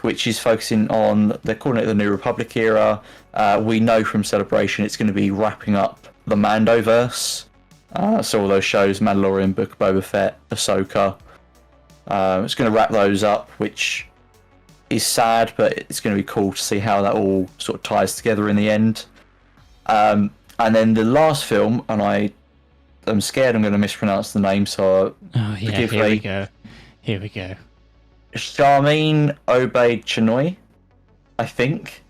which is focusing on, they're calling it the New Republic era. We know from Celebration it's going to be wrapping up the Mandoverse. So all those shows, Mandalorian, Book of Boba Fett, Ahsoka. It's going to wrap those up, which is sad, but it's going to be cool to see how that all sort of ties together in the end. And then the last film, and I'm scared I'm going to mispronounce the name, so oh yeah, forgive here me. we go. Here we go. Charmin Obaid-Chinoy, I think,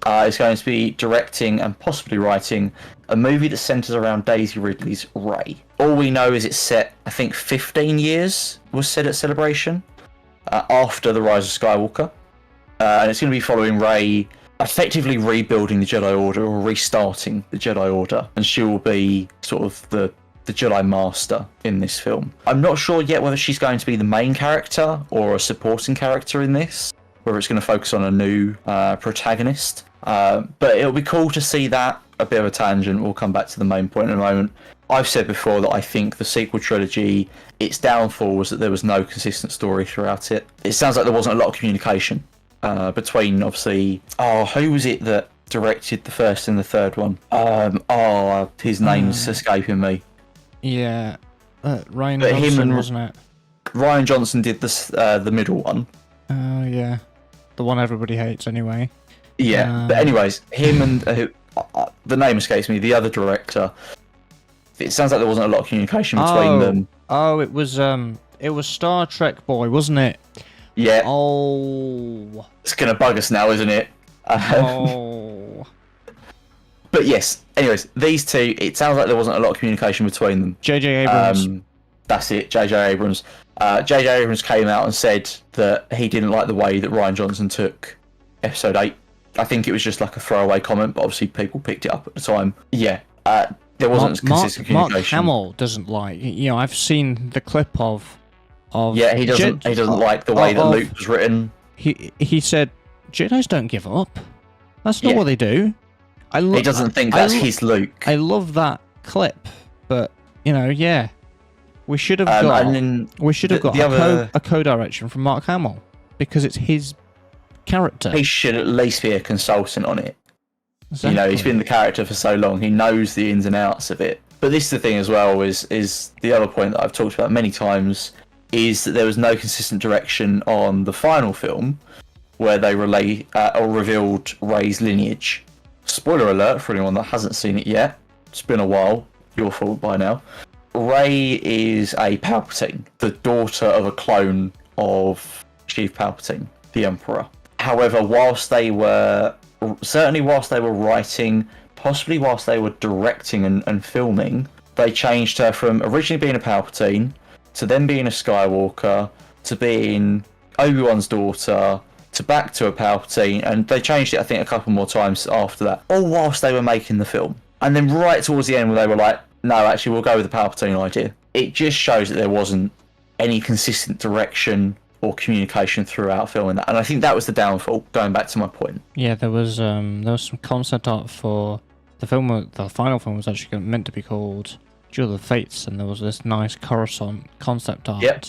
is going to be directing and possibly writing a movie that centers around Daisy Ridley's Rey. All we know is it's set, I think 15 years was said at Celebration, after The Rise of Skywalker. And it's going to be following Rey effectively rebuilding the Jedi Order or restarting the Jedi Order. And she will be sort of the Jedi Master in this film. I'm not sure yet whether she's going to be the main character or a supporting character in this, whether it's going to focus on a new protagonist. But it'll be cool to see that. A bit of a tangent, we'll come back to the main point in a moment. I've said before that I think the sequel trilogy, its downfall was that there was no consistent story throughout it. It sounds like there wasn't a lot of communication between, obviously, who was it that directed the first and the third one? His name's escaping me. Yeah, Ryan Johnson, wasn't it? Ryan Johnson did the middle one. Oh, yeah. The one everybody hates anyway. Yeah, but anyways, him and the name escapes me, the other director. It sounds like there wasn't a lot of communication between them. Oh, it was Star Trek boy, wasn't it? Yeah. Oh. It's gonna bug us now, isn't it? Oh. But yes, anyways, these two, it sounds like there wasn't a lot of communication between them. J.J. Abrams. That's it, J.J. Abrams. J.J. Abrams came out and said that he didn't like the way that Ryan Johnson took Episode 8. I think it was just like a throwaway comment, but obviously people picked it up at the time. Yeah, there wasn't consistent communication. Mark Hamill doesn't like. I've seen the clip of. Yeah, he doesn't like the way that Luke was written. He said, Jedis don't give up. That's not what they do. He doesn't think that's his Luke. I love that clip, but we should have got a co-direction from Mark Hamill because it's his character. He should at least be a consultant on it. Exactly. He's been the character for so long. He knows the ins and outs of it. But this is the thing as well, is the other point that I've talked about many times, is that there was no consistent direction on the final film where they revealed Rey's lineage. Spoiler alert for anyone that hasn't seen it yet. It's been a while. Your fault by now. Rey is a Palpatine, the daughter of a clone of Chief Palpatine, the Emperor. However, whilst they were writing, possibly whilst they were directing and filming, they changed her from originally being a Palpatine to then being a Skywalker to being Obi-Wan's daughter to back to a Palpatine, and they changed it, I think, a couple more times after that, all whilst they were making the film. And then right towards the end where they were like, no, actually, we'll go with the Palpatine idea. It just shows that there wasn't any consistent direction or communication throughout filming that, and I think that was the downfall. Going back to my point. Yeah, there was some concept art for the film. The final film was actually meant to be called Duel of the Fates, and there was this nice Coruscant concept art. Yep.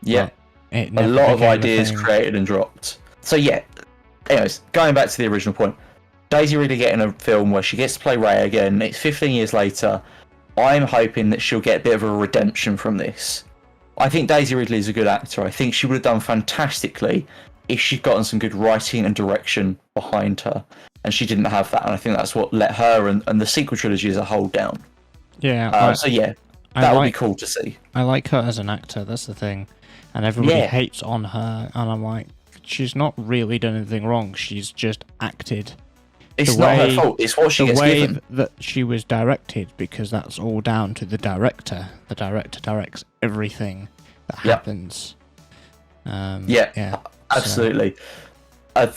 Yeah. A lot of ideas created and dropped. So yeah. Anyways, going back to the original point, Daisy Ridley getting a film where she gets to play Rey again. It's 15 years later. I'm hoping that she'll get a bit of a redemption from this. I think Daisy Ridley is a good actor. I think she would have done fantastically if she'd gotten some good writing and direction behind her. And she didn't have that. And I think that's what let her and the sequel trilogy as a whole down. Yeah. That would be cool to see. I like her as an actor. That's the thing. And everybody hates on her. And I'm like, she's not really done anything wrong. She's just acted. It's not her fault. It's what she gets given. The way that she was directed, because that's all down to the director. The director directs everything that happens. Absolutely. A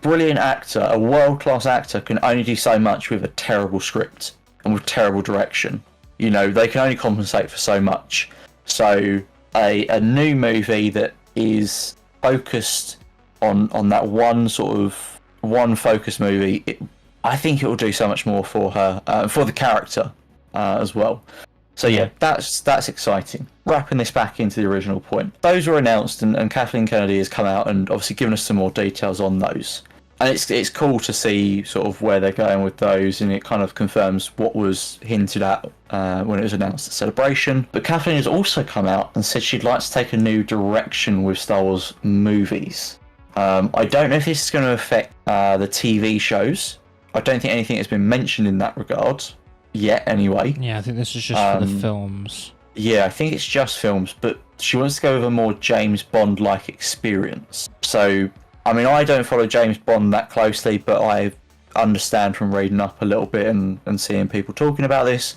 brilliant actor, a world-class actor can only do so much with a terrible script and with terrible direction. They can only compensate for so much. So a new movie that is focused on that one focus movie, I think it will do so much more for her, for the character as well. So yeah, that's exciting. Wrapping this back into the original point, those were announced, and Kathleen Kennedy has come out and obviously given us some more details on those. And it's cool to see sort of where they're going with those, and it kind of confirms what was hinted at when it was announced at Celebration. But Kathleen has also come out and said she'd like to take a new direction with Star Wars movies. I don't know if this is going to affect the TV shows. I don't think anything has been mentioned in that regard yet, anyway. Yeah, I think this is just for the films. Yeah, I think it's just films, but She wants to go with a more James Bond-like experience. So, I mean, I don't follow James Bond that closely, but I understand from reading up a little bit and seeing people talking about this.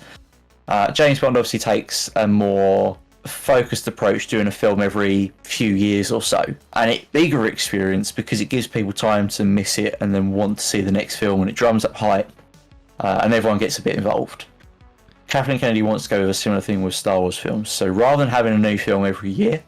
James Bond obviously takes a more focused approach, doing a film every few years or so, and it's bigger experience because it gives people time to miss it and then want to see the next film, and it drums up hype, and everyone gets a bit involved. Kathleen Kennedy wants to go with a similar thing with Star Wars films. So rather than having a new film every year,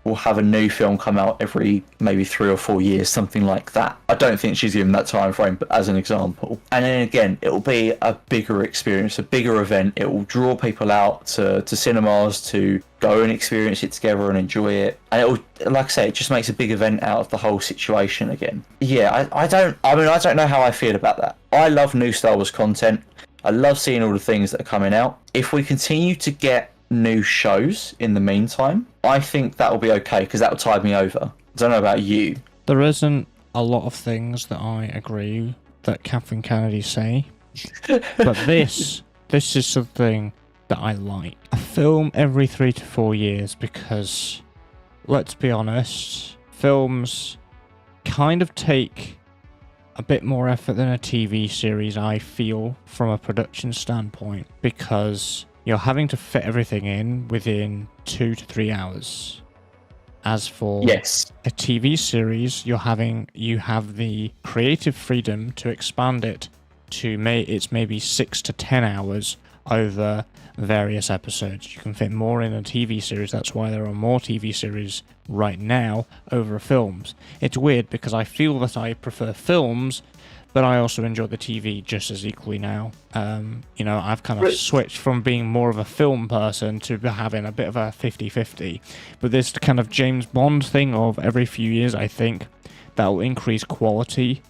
we'll have a new film come out every maybe 3 or 4 years, something like that. I don't think she's given that time frame, but as an example. And then again, it will be a bigger experience, a bigger event. It will draw people out to cinemas to go and experience it together and enjoy it. And it will, like I say, it just makes a big event out of the whole situation again. Yeah, I don't know how I feel about that. I love new Star Wars content. I love seeing all the things that are coming out. If we continue to get new shows in the meantime, I think that will be okay, because that will tide me over. I don't know about you. There isn't a lot of things that I agree that Kathleen Kennedy say, but this is something that I like. A film every 3 to 4 years, because let's be honest, films kind of take a bit more effort than a TV series, I feel, from a production standpoint, because you're having to fit everything in within 2 to 3 hours. As for a TV series, you have the creative freedom to expand it to it's maybe 6 to 10 hours over various episodes. You can fit more in a TV series. That's why there are more TV series right now over films. It's weird because I feel that I prefer films, but I also enjoy the TV just as equally now. I've kind of switched from being more of a film person to having a bit of a 50-50. But this kind of James Bond thing of every few years, I think that will increase quality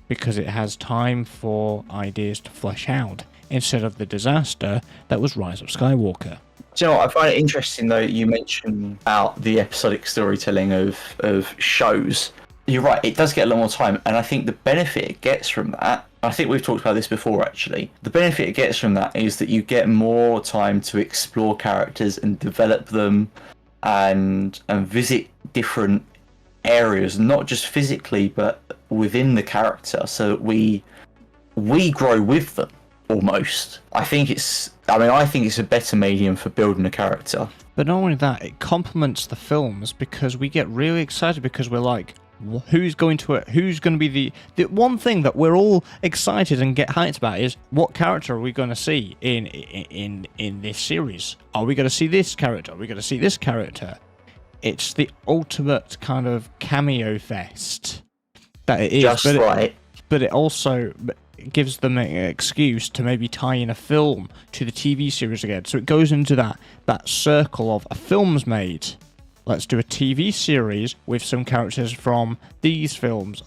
because it has time for ideas to flesh out, instead of the disaster that was Rise of Skywalker. Do you know what? I find it interesting, though, you mentioned about the episodic storytelling of shows. You're right, it does get a lot more time, and I think the benefit it gets from that, I think we've talked about this before actually, the benefit it gets from that is that you get more time to explore characters and develop them and visit different areas, not just physically but within the character, so that we grow with them almost. I think it's a better medium for building a character. But not only that, it complements the films because we get really excited because we're like, who's going to be the one thing that we're all excited and get hyped about is what character are we going to see in this series? Are we going to see this character? Are we going to see this character? It's the ultimate kind of cameo fest that it is. Just right. But it also gives them an excuse to maybe tie in a film to the TV series again. So it goes into that circle of a film's made. Let's do a TV series with some characters from these films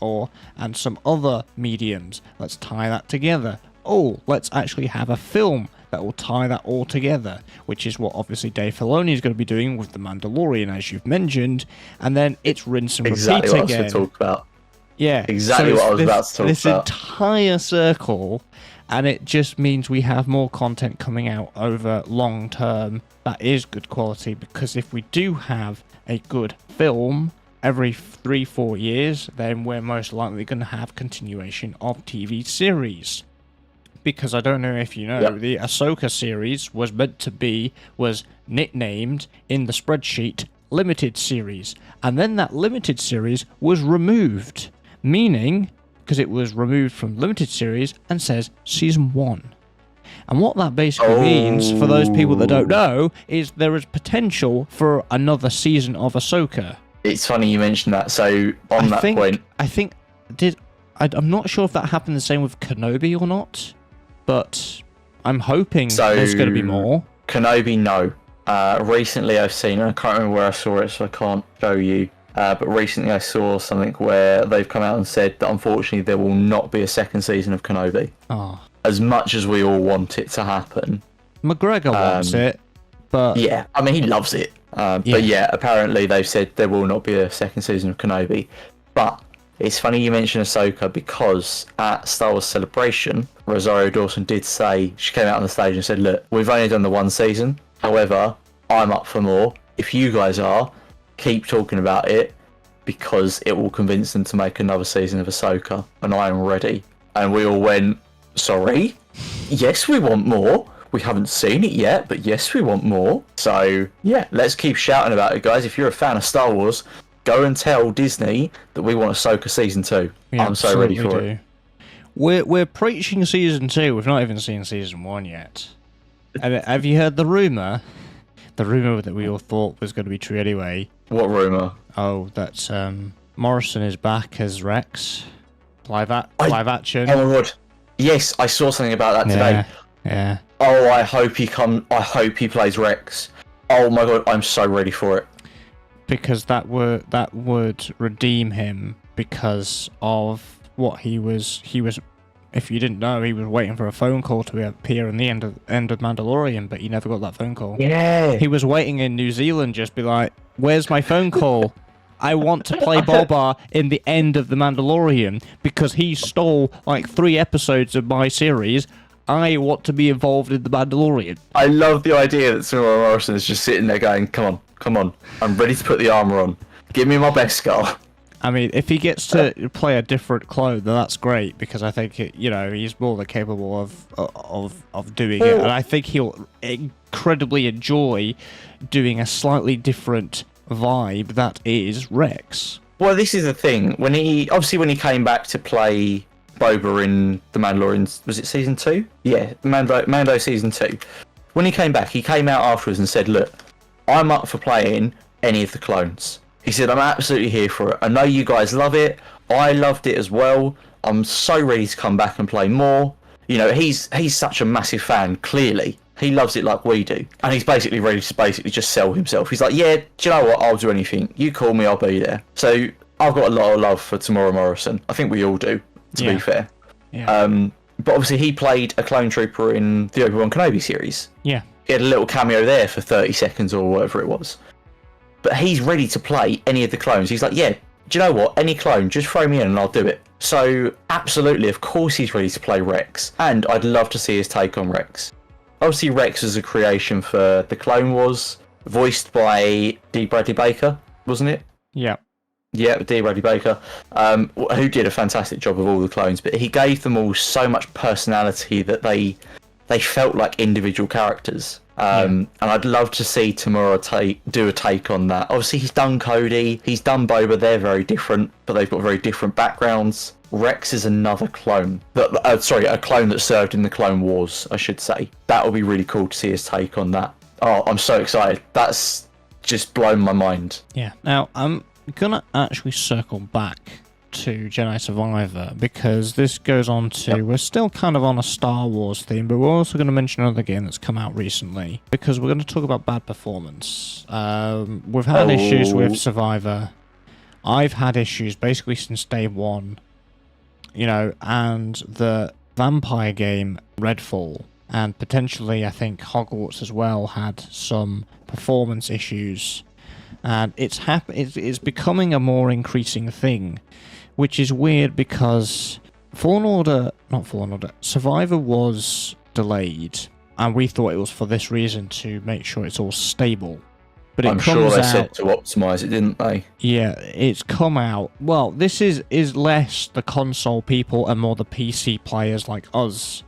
and some other mediums. Let's tie that together. Oh, let's actually have a film that will tie that all together, which is what obviously Dave Filoni is going to be doing with The Mandalorian, as you've mentioned. And then it's rinse and repeat again. Exactly what I was going to talk about. Yeah. Exactly what I was about to talk about. This entire circle, and it just means we have more content coming out over long term that is good quality, because if we do have a good film every 3-4 years, then we're most likely going to have continuation of TV series. Because I don't know if you know, the Ahsoka series was nicknamed in the spreadsheet Limited Series, and then that Limited Series was removed, meaning, because it was removed from Limited Series and says Season 1. And what that basically means, for those people that don't know, is there is potential for another season of Ahsoka. It's funny you mentioned that. So, I'm not sure if that happened the same with Kenobi or not, but I'm hoping there's going to be more. Kenobi, no. Recently I've seen, and I can't remember where I saw it, so I can't show you. But recently I saw something where they've come out and said that unfortunately there will not be a second season of Kenobi. Oh. As much as we all want it to happen. McGregor wants it, but... Yeah, I mean, he loves it. But yeah, apparently they've said there will not be a second season of Kenobi. But it's funny you mention Ahsoka, because at Star Wars Celebration, Rosario Dawson did say, she came out on the stage and said, look, we've only done the one season. However, I'm up for more. If you guys are, keep talking about it, because it will convince them to make another season of Ahsoka, and I am ready. And we all went, sorry? Yes, we want more. We haven't seen it yet, but yes, we want more. So, yeah, let's keep shouting about it, guys. If you're a fan of Star Wars, go and tell Disney that we want Ahsoka Season 2. I'm so ready for it. We're preaching Season 2. We've not even seen Season 1 yet. Have you heard the rumour? The rumour that we all thought was going to be true anyway. What rumour? Oh, that Morrison is back as Rex. Live action. Oh my god. Yes, I saw something about that today. Yeah. Oh, I hope he plays Rex. Oh my god, I'm so ready for it. Because that would redeem him because of what he was. If you didn't know, he was waiting for a phone call to appear in the end of Mandalorian, but he never got that phone call. Yeah. He was waiting in New Zealand, just be like, "Where's my phone call? I want to play Boba in the end of the Mandalorian because he stole like 3 episodes of my series. I want to be involved in the Mandalorian." I love the idea that Tamora Morrison is just sitting there going, "Come on, I'm ready to put the armor on. Give me my best skull." I mean, if he gets to play a different clone, then that's great because I think he's more than capable of doing it, and I think he'll incredibly enjoy doing a slightly different vibe that is Rex. Well, this is the thing. When he came back to play Boba in The Mandalorian, was it season 2? Yeah, Mando season 2. When he came back, he came out afterwards and said, "Look, I'm up for playing any of the clones." He said, "I'm absolutely here for it. I know you guys love it. I loved it as well. I'm so ready to come back and play more." He's such a massive fan, clearly. He loves it like we do. And he's basically ready to just sell himself. He's like, "Yeah, do you know what? I'll do anything. You call me, I'll be there." So I've got a lot of love for Tamora Morrison. I think we all do, to be fair. Yeah. But obviously he played a clone trooper in the Obi-Wan Kenobi series. Yeah. He had a little cameo there for 30 seconds or whatever it was. But he's ready to play any of the clones. He's like, "Yeah, do you know what? Any clone, just throw me in and I'll do it." So, absolutely, of course he's ready to play Rex. And I'd love to see his take on Rex. Obviously, Rex was a creation for the Clone Wars, voiced by D. Bradley Baker, wasn't it? Yeah. Yeah, D. Bradley Baker, who did a fantastic job of all the clones. But he gave them all so much personality that they felt like individual characters. And I'd love to see Tamora do a take on that. Obviously, he's done Cody, he's done Boba. They're very different, but they've got very different backgrounds. Rex is another clone. A clone that served in the Clone Wars, I should say. That would be really cool to see his take on that. Oh, I'm so excited. That's just blown my mind. Yeah. Now, I'm gonna actually circle back to Jedi Survivor because this goes on to we're still kind of on a Star Wars theme, but we're also going to mention another game that's come out recently because we're going to talk about bad performance. We've had issues with Survivor. I've had issues basically since day one, and the vampire game Redfall and potentially I think Hogwarts as well had some performance issues, and it's becoming a more increasing thing. Which is weird because Survivor was delayed, and we thought it was for this reason to make sure it's all stable. But I'm sure they said to optimize it, didn't they? Yeah, it's come out. Well, this is less the console people and more the PC players like us.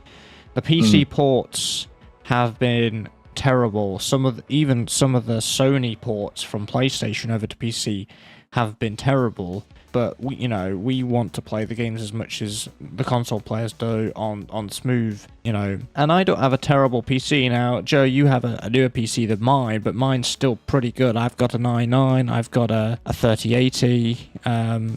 The PC ports have been terrible. Even some of the Sony ports from PlayStation over to PC have been terrible. But we want to play the games as much as the console players do on smooth, And I don't have a terrible PC now. Joe, you have a newer PC than mine, but mine's still pretty good. I've got an i9, I've got a 3080,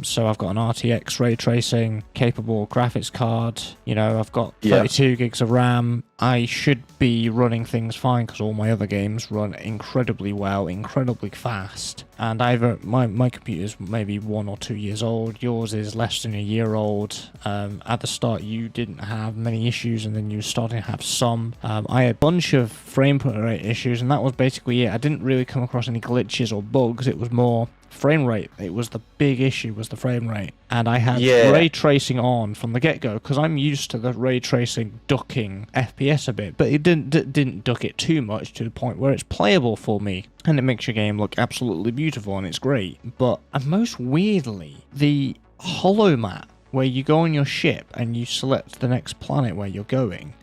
so I've got an RTX ray tracing capable graphics card. I've got 32 gigs of RAM. I should be running things fine because all my other games run incredibly well, incredibly fast. And my computer's maybe 1 or 2 years old. Yours is less than a year old. At the start, you didn't have many issues, and then you issues, starting to have some. I had a bunch of frame rate issues, and that was basically it. I didn't really come across any glitches or bugs. It was more frame rate. It was the big issue, was the frame rate. And I had ray tracing on from the get-go, because I'm used to the ray tracing ducking FPS a bit, but it didn't duck it too much to the point where it's playable for me, and it makes your game look absolutely beautiful, and it's great. But most weirdly, the holo map, where you go on your ship and you select the next planet where you're going,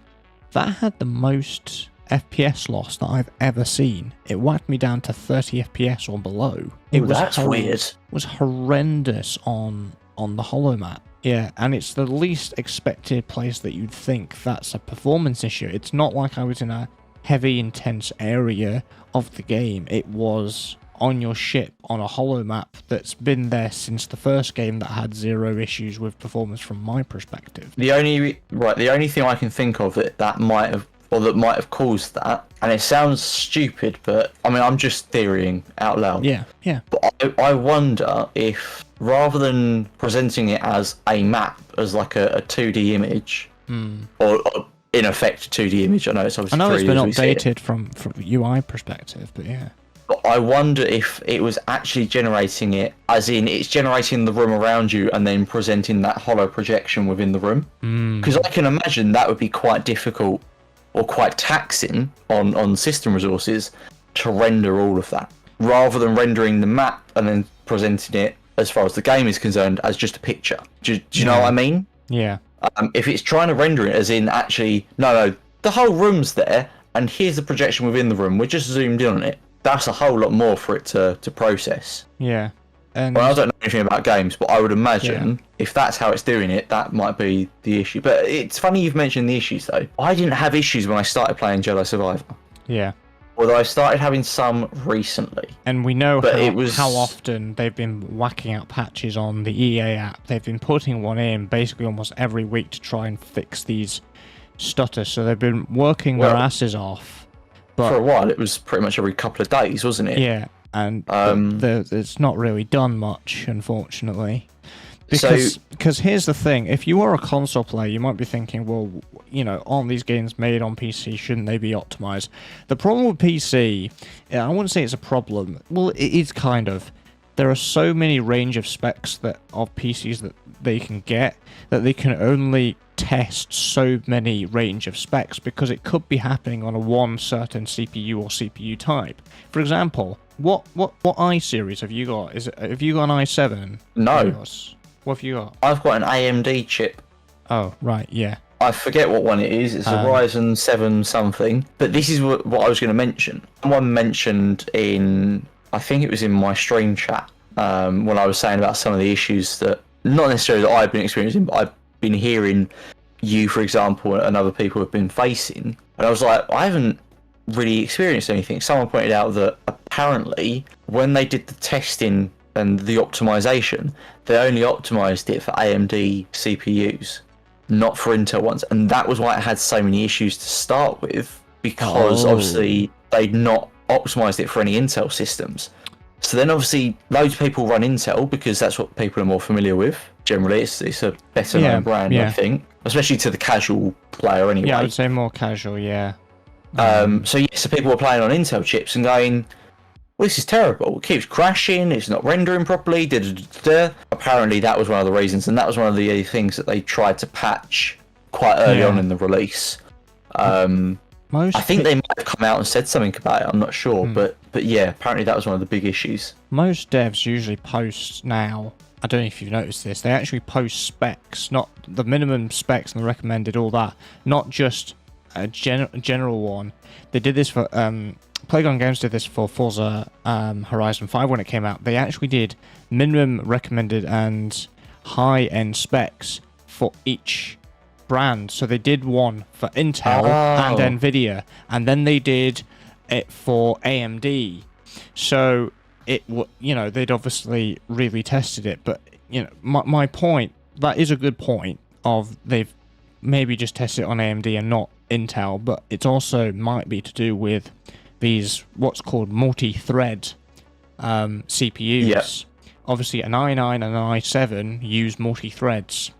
that had the most FPS loss that I've ever seen. It whacked me down to 30 FPS or below. That's weird. It was horrendous on the holo map. Yeah, and it's the least expected place that you'd think that's a performance issue. It's not like I was in a heavy, intense area of the game. It was on your ship on a holo map that's been there since the first game, that had zero issues with performance from my perspective. The only thing I can think of that might have caused that, and it sounds stupid, but I mean, I'm just theorying out loud. Yeah. But I wonder if, rather than presenting it as a map, as like a 2D image, or in effect 2D image, I know it's obviously. I know it's been updated from UI perspective, but yeah. But I wonder if it was actually generating it, as in it's generating the room around you and then presenting that hollow projection within the room. Because I can imagine that would be quite difficult or quite taxing on system resources to render all of that, rather than rendering the map and then presenting it, as far as the game is concerned, as just a picture. Do you know what I mean? Yeah. If it's trying to render it as in actually, no, the whole room's there and here's the projection within the room, we're just zoomed in on it. That's a whole lot more for it to process. Yeah. And well, I don't know anything about games, but I would imagine if that's how it's doing it, that might be the issue. But it's funny you've mentioned the issues, though. I didn't have issues when I started playing Jedi Survivor. Yeah. Although I started having some recently. And we know how often they've been whacking out patches on the EA app. They've been putting one in basically almost every week to try and fix these stutters. So they've been working their asses off. But, for a while, it was pretty much every couple of days, wasn't it? Yeah, and it's not really done much, unfortunately. Because here's the thing, if you are a console player, you might be thinking, well, you know, aren't these games made on PC? Shouldn't they be optimized? The problem with PC, I wouldn't say it's a problem. Well, it is kind of. There are so many range of specs of PCs that they can get, that they can only test so many range of specs, because it could be happening on one certain CPU or CPU type. For example, what i series have you got? Have you got an i7? No. What have you got? I've got an AMD chip. Oh, right, yeah. I forget what one it is. It's a Ryzen 7 something. But this is what I was going to mention. Someone mentioned I think it was in my stream chat, when I was saying about some of the issues that, not necessarily that I've been experiencing, but I've been hearing you, for example, and other people have been facing. And I was like, I haven't really experienced anything. Someone pointed out that apparently when they did the testing and the optimization, they only optimized it for AMD CPUs, not for Intel ones. And that was why it had so many issues to start with, because obviously they'd not optimized it for any Intel systems. So then obviously loads of people run Intel because that's what people are more familiar with. Generally, it's a better known brand, I think, especially to the casual player anyway. Yeah, I would say more casual, yeah. So people were playing on Intel chips and going, well, this is terrible. It keeps crashing. It's not rendering properly. Apparently, that was one of the reasons, and that was one of the things that they tried to patch quite early on in the release. I think they might have come out and said something about it. I'm not sure, but yeah, apparently that was one of the big issues. Most devs usually post now. I don't know if you've noticed this. They actually post specs, not the minimum specs and the recommended, all that. Not just a general one. They did this for Playground Games did this for Forza Horizon 5 when it came out. They actually did minimum recommended and high-end specs for each brand. So they did one for Intel and Nvidia, and then they did it for AMD. So they'd obviously really tested it. But my point, that is a good point, of they've maybe just tested it on AMD and not Intel, but it also might be to do with these what's called multi-thread CPUs. Yep. Obviously, an i9 and an i7 use multi-threads,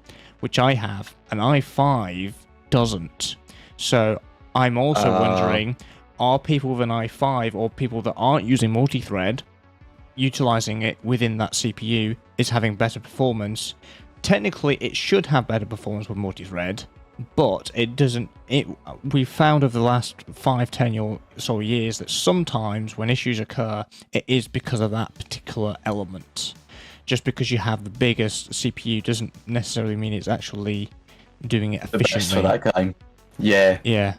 which I have. An i5 doesn't. So I'm also wondering, are people with an i5 or people that aren't using multi-thread utilizing it within that CPU is having better performance? Technically, it should have better performance with multi-thread, but it doesn't. We've found over the last 5-10 or so years that sometimes when issues occur, it is because of that particular element. Just because you have the biggest CPU doesn't necessarily mean it's actually doing it efficiently. The best for that game. Yeah. Yeah.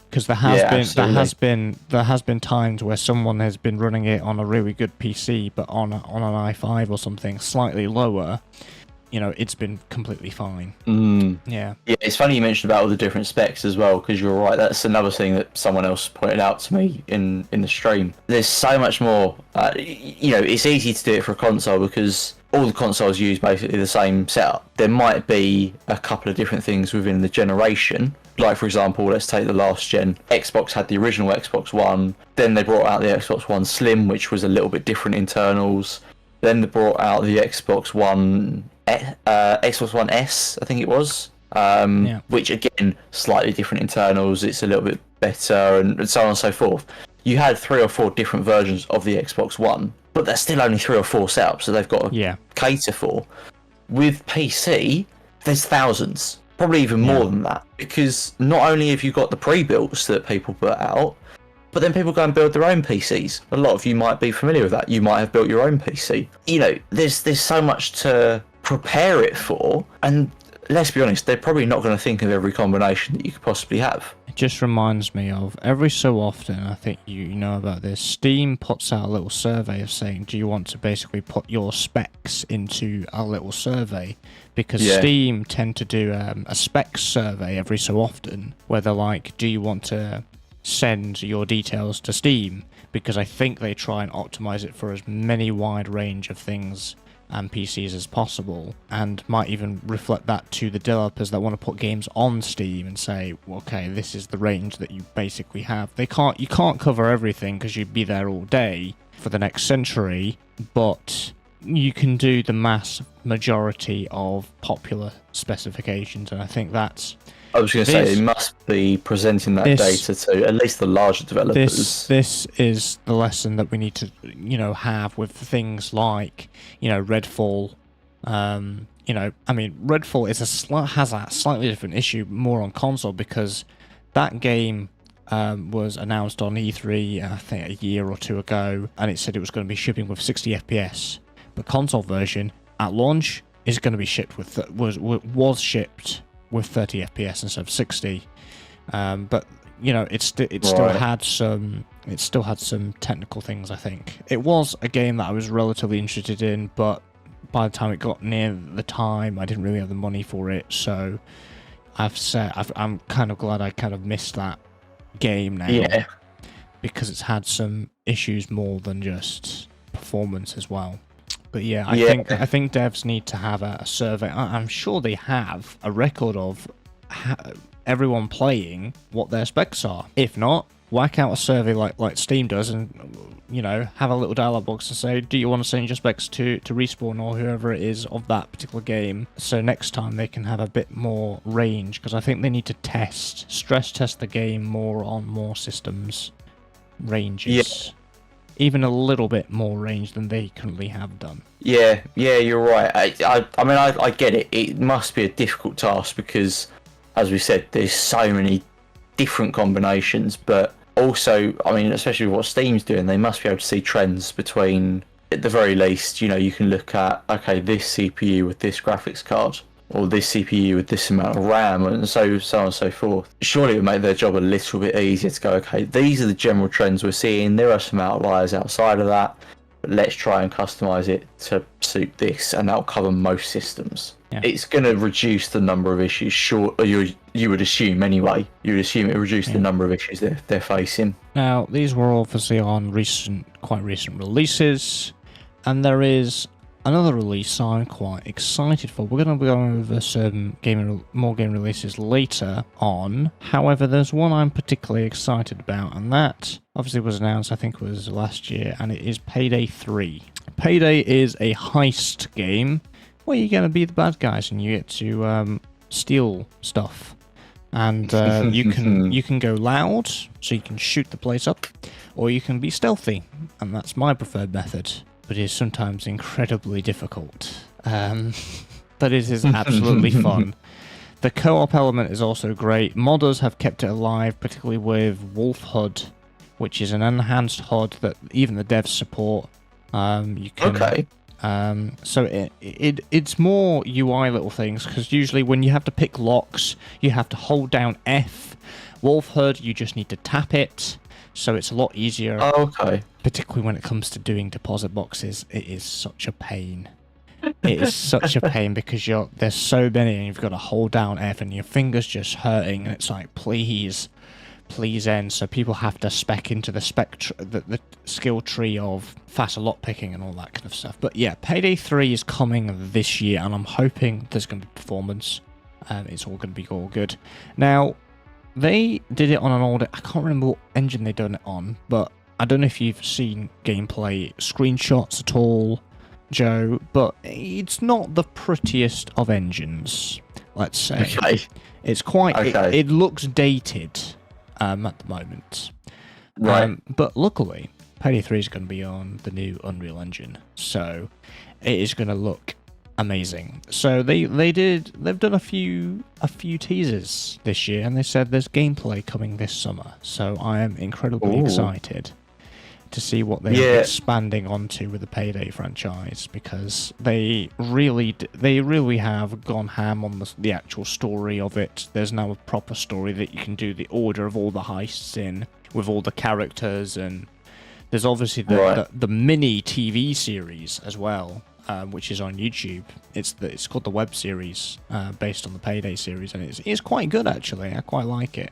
Because there has been times where someone has been running it on a really good PC, but on an i5 or something slightly lower, you know, it's been completely fine. Yeah. Yeah, it's funny you mentioned about all the different specs as well, because you're right. That's another thing that someone else pointed out to me in the stream. There's so much more. You know, it's easy to do it for a console because all the consoles use basically the same setup. There might be a couple of different things within the generation. Like, for example, let's take the last gen. Xbox had the original Xbox One. Then they brought out the Xbox One Slim, which was a little bit different internals. Then they brought out the Xbox One S, I think it was. Which, again, slightly different internals. It's a little bit better and so on and so forth. You had 3 or 4 different versions of the Xbox One, but there's still only 3 or 4 setups that they've got to cater for. With PC, there's thousands, probably even more than that, because not only have you got the pre-builts that people put out, but then people go and build their own PCs. A lot of you might be familiar with that. You might have built your own PC. You know, there's so much to prepare it for, and let's be honest, they're probably not going to think of every combination that you could possibly have. It just reminds me of every so often, I think you know about this, Steam puts out a little survey of saying, do you want to basically put your specs into a little survey? Because Steam tend to do a specs survey every so often, where they're like, do you want to send your details to Steam? Because I think they try and optimize it for as many wide range of things and PCs as possible, and might even reflect that to the developers that want to put games on Steam and say, well, okay, this is the range that you basically have. You can't cover everything because you'd be there all day for the next century, but you can do the mass majority of popular specifications, and I think that's... I was going to say, it must be presenting that data to at least the larger developers. This is the lesson that we need to, you know, have with things like, you know, Redfall. You know, I mean, Redfall has a slightly different issue more on console, because that game was announced on E3, I think a year or two ago, and it said it was going to be shipping with 60 FPS. The console version at launch is going to be shipped with was shipped with 30 FPS instead of 60, but you know, it still had some technical things. I think it was a game that I was relatively interested in, but by the time it got near the time, I didn't really have the money for it. So I'm kind of glad I kind of missed that game now, because it's had some issues more than just performance as well. But yeah, I think devs need to have a survey. I'm sure they have a record of everyone playing what their specs are. If not, whack out a survey like Steam does, and you know, have a little dialog box and say, do you want to send your specs to Respawn or whoever it is of that particular game? So next time they can have a bit more range, because I think they need to stress test the game more on more systems ranges. Yeah. Even a little bit more range than they currently have done. Yeah, you're right. I mean, I get it. It must be a difficult task because, as we said, there's so many different combinations. But also, I mean, especially what Steam's doing, they must be able to see trends between, at the very least, you know, you can look at, okay, this CPU with this graphics card, or this CPU with this amount of RAM, and so on and so forth. Surely it would make their job a little bit easier to go, okay, these are the general trends we're seeing. There are some outliers outside of that, but let's try and customize it to suit this, and that'll cover most systems. Yeah. It's going to reduce the number of issues. Sure, you would assume anyway. You would assume it would reduce the number of issues they're facing. Now, these were obviously on quite recent releases, and there is another release I'm quite excited for. We're going to be going over some more game releases later on. However, there's one I'm particularly excited about, and that obviously was announced, I think it was last year, and it is Payday 3. Payday is a heist game where you're going to be the bad guys and you get to steal stuff. And you can go loud, so you can shoot the place up, or you can be stealthy, and that's my preferred method. But it is sometimes incredibly difficult. But it is absolutely fun. The co-op element is also great. Modders have kept it alive, particularly with Wolf HUD, which is an enhanced HUD that even the devs support. You can, Okay. So it's more UI little things, because usually when you have to pick locks, you have to hold down F. Wolf HUD, you just need to tap it, so it's a lot easier. Oh, okay. Particularly when it comes to doing deposit boxes, it is such a pain. It is such a pain because there's so many and you've got to hold down F and your finger's just hurting, and it's like, please end. So people have to spec into the skill tree of faster lockpicking and all that kind of stuff. But yeah, Payday 3 is coming this year, and I'm hoping there's going to be performance. It's all going to be all good. Now, they did it on an older... I can't remember what engine they done it on, but I don't know if you've seen gameplay screenshots at all, Joe, but it's not the prettiest of engines, let's say. Okay. It's quite... Okay. It looks dated at the moment. Right. But luckily, Payday 3 is going to be on the new Unreal Engine, so it is going to look amazing. So they've done a few teasers this year, and they said there's gameplay coming this summer. So I am incredibly excited to see what they're expanding onto with the Payday franchise, because they really have gone ham on the actual story of it. There's now a proper story that you can do the order of all the heists in with all the characters, and there's obviously the mini TV series as well, which is on YouTube. It's called the web series, based on the Payday series, and it's quite good actually. I quite like it.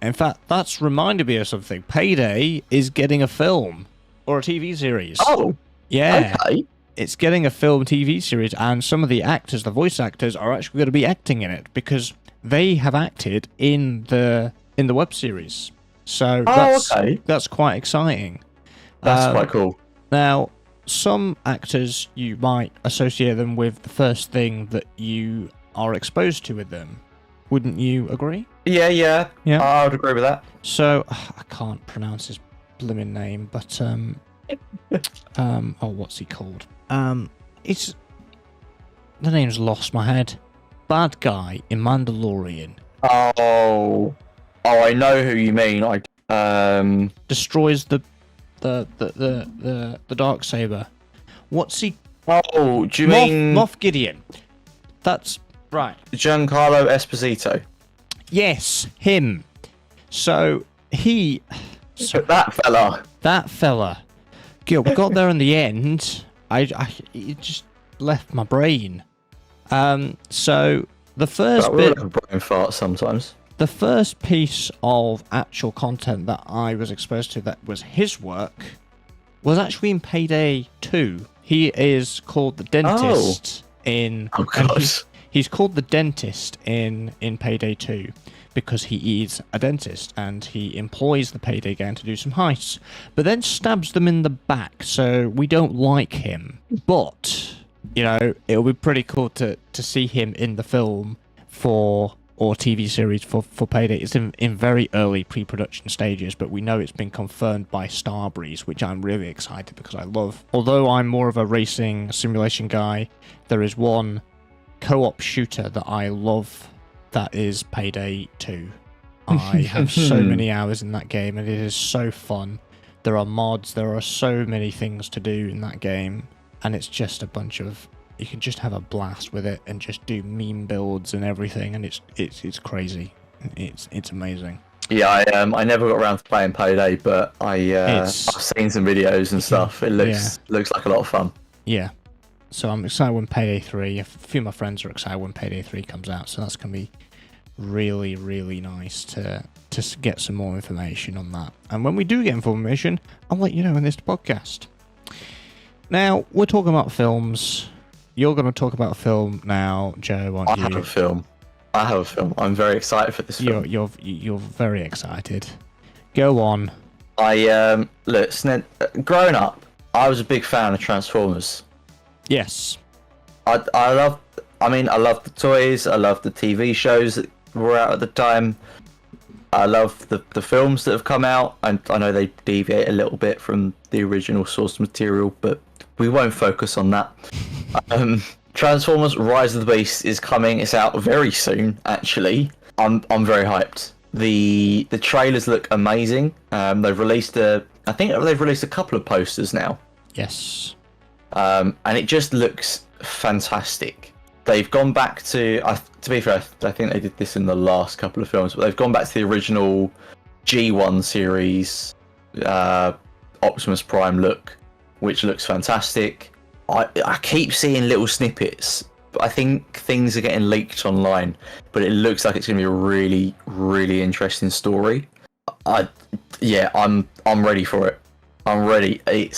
In fact, that's reminded me of something. Payday is getting a film or a TV series. Oh, yeah. Okay. It's getting a film TV series, and some of the actors, the voice actors, are actually going to be acting in it because they have acted in the web series. So that's quite exciting. That's quite cool. Now, some actors, you might associate them with the first thing that you are exposed to with them. Wouldn't you agree? Yeah. I would agree with that. So, I can't pronounce his blimmin' name, but, what's he called? The name's lost my head. Bad guy in Mandalorian. Oh, I know who you mean. Destroys the Darksaber. What's he? Oh, do you mean Moff Gideon? That's right. Giancarlo Esposito. Yes, him. So that fella. We got there in the end. It just left my brain. So the first bit. Like a brain fart sometimes. The first piece of actual content that I was exposed to that was his work was actually in Payday 2. He is called the dentist in... Oh, gosh. He's called the dentist in Payday 2 because he is a dentist, and he employs the Payday gang to do some heists, but then stabs them in the back, so we don't like him. But, it'll be pretty cool to see him in the film or TV series for Payday. It's in very early pre-production stages, but we know it's been confirmed by Starbreeze, which I'm really excited because I love. Although I'm more of a racing simulation guy, there is one co-op shooter that I love that is Payday 2. I have so many hours in that game, and it is so fun. There are mods, there are so many things to do in that game, and it's just a bunch of... You can just have a blast with it and just do meme builds and everything, and it's crazy. It's amazing. Yeah, I never got around to playing Payday, but I've seen some videos and stuff. It looks like a lot of fun. Yeah. So I'm excited when Payday 3. A few of my friends are excited when Payday 3 comes out, so that's going to be really, really nice to get some more information on that. And when we do get information, I'll let you know in this podcast. Now, we're talking about films. You're going to talk about a film now, Joe, aren't you? I have a film. I'm very excited for this film. You're very excited. Go on. Look, growing up, I was a big fan of Transformers. Yes. I love the toys. I love the TV shows were out at the time. I love the films that have come out, and I know they deviate a little bit from the original source material, but we won't focus on that. Transformers: Rise of the Beast is coming. It's out very soon, actually. I'm very hyped. The trailers look amazing. They've released I think they've released a couple of posters now. Yes. And it just looks fantastic. They've gone back to be fair, I think they did this in the last couple of films, but they've gone back to the original G1 series Optimus Prime look, which looks fantastic. I keep seeing little snippets, but I think things are getting leaked online, but it looks like it's going to be a really, really interesting story. I'm ready for it. I'm ready. It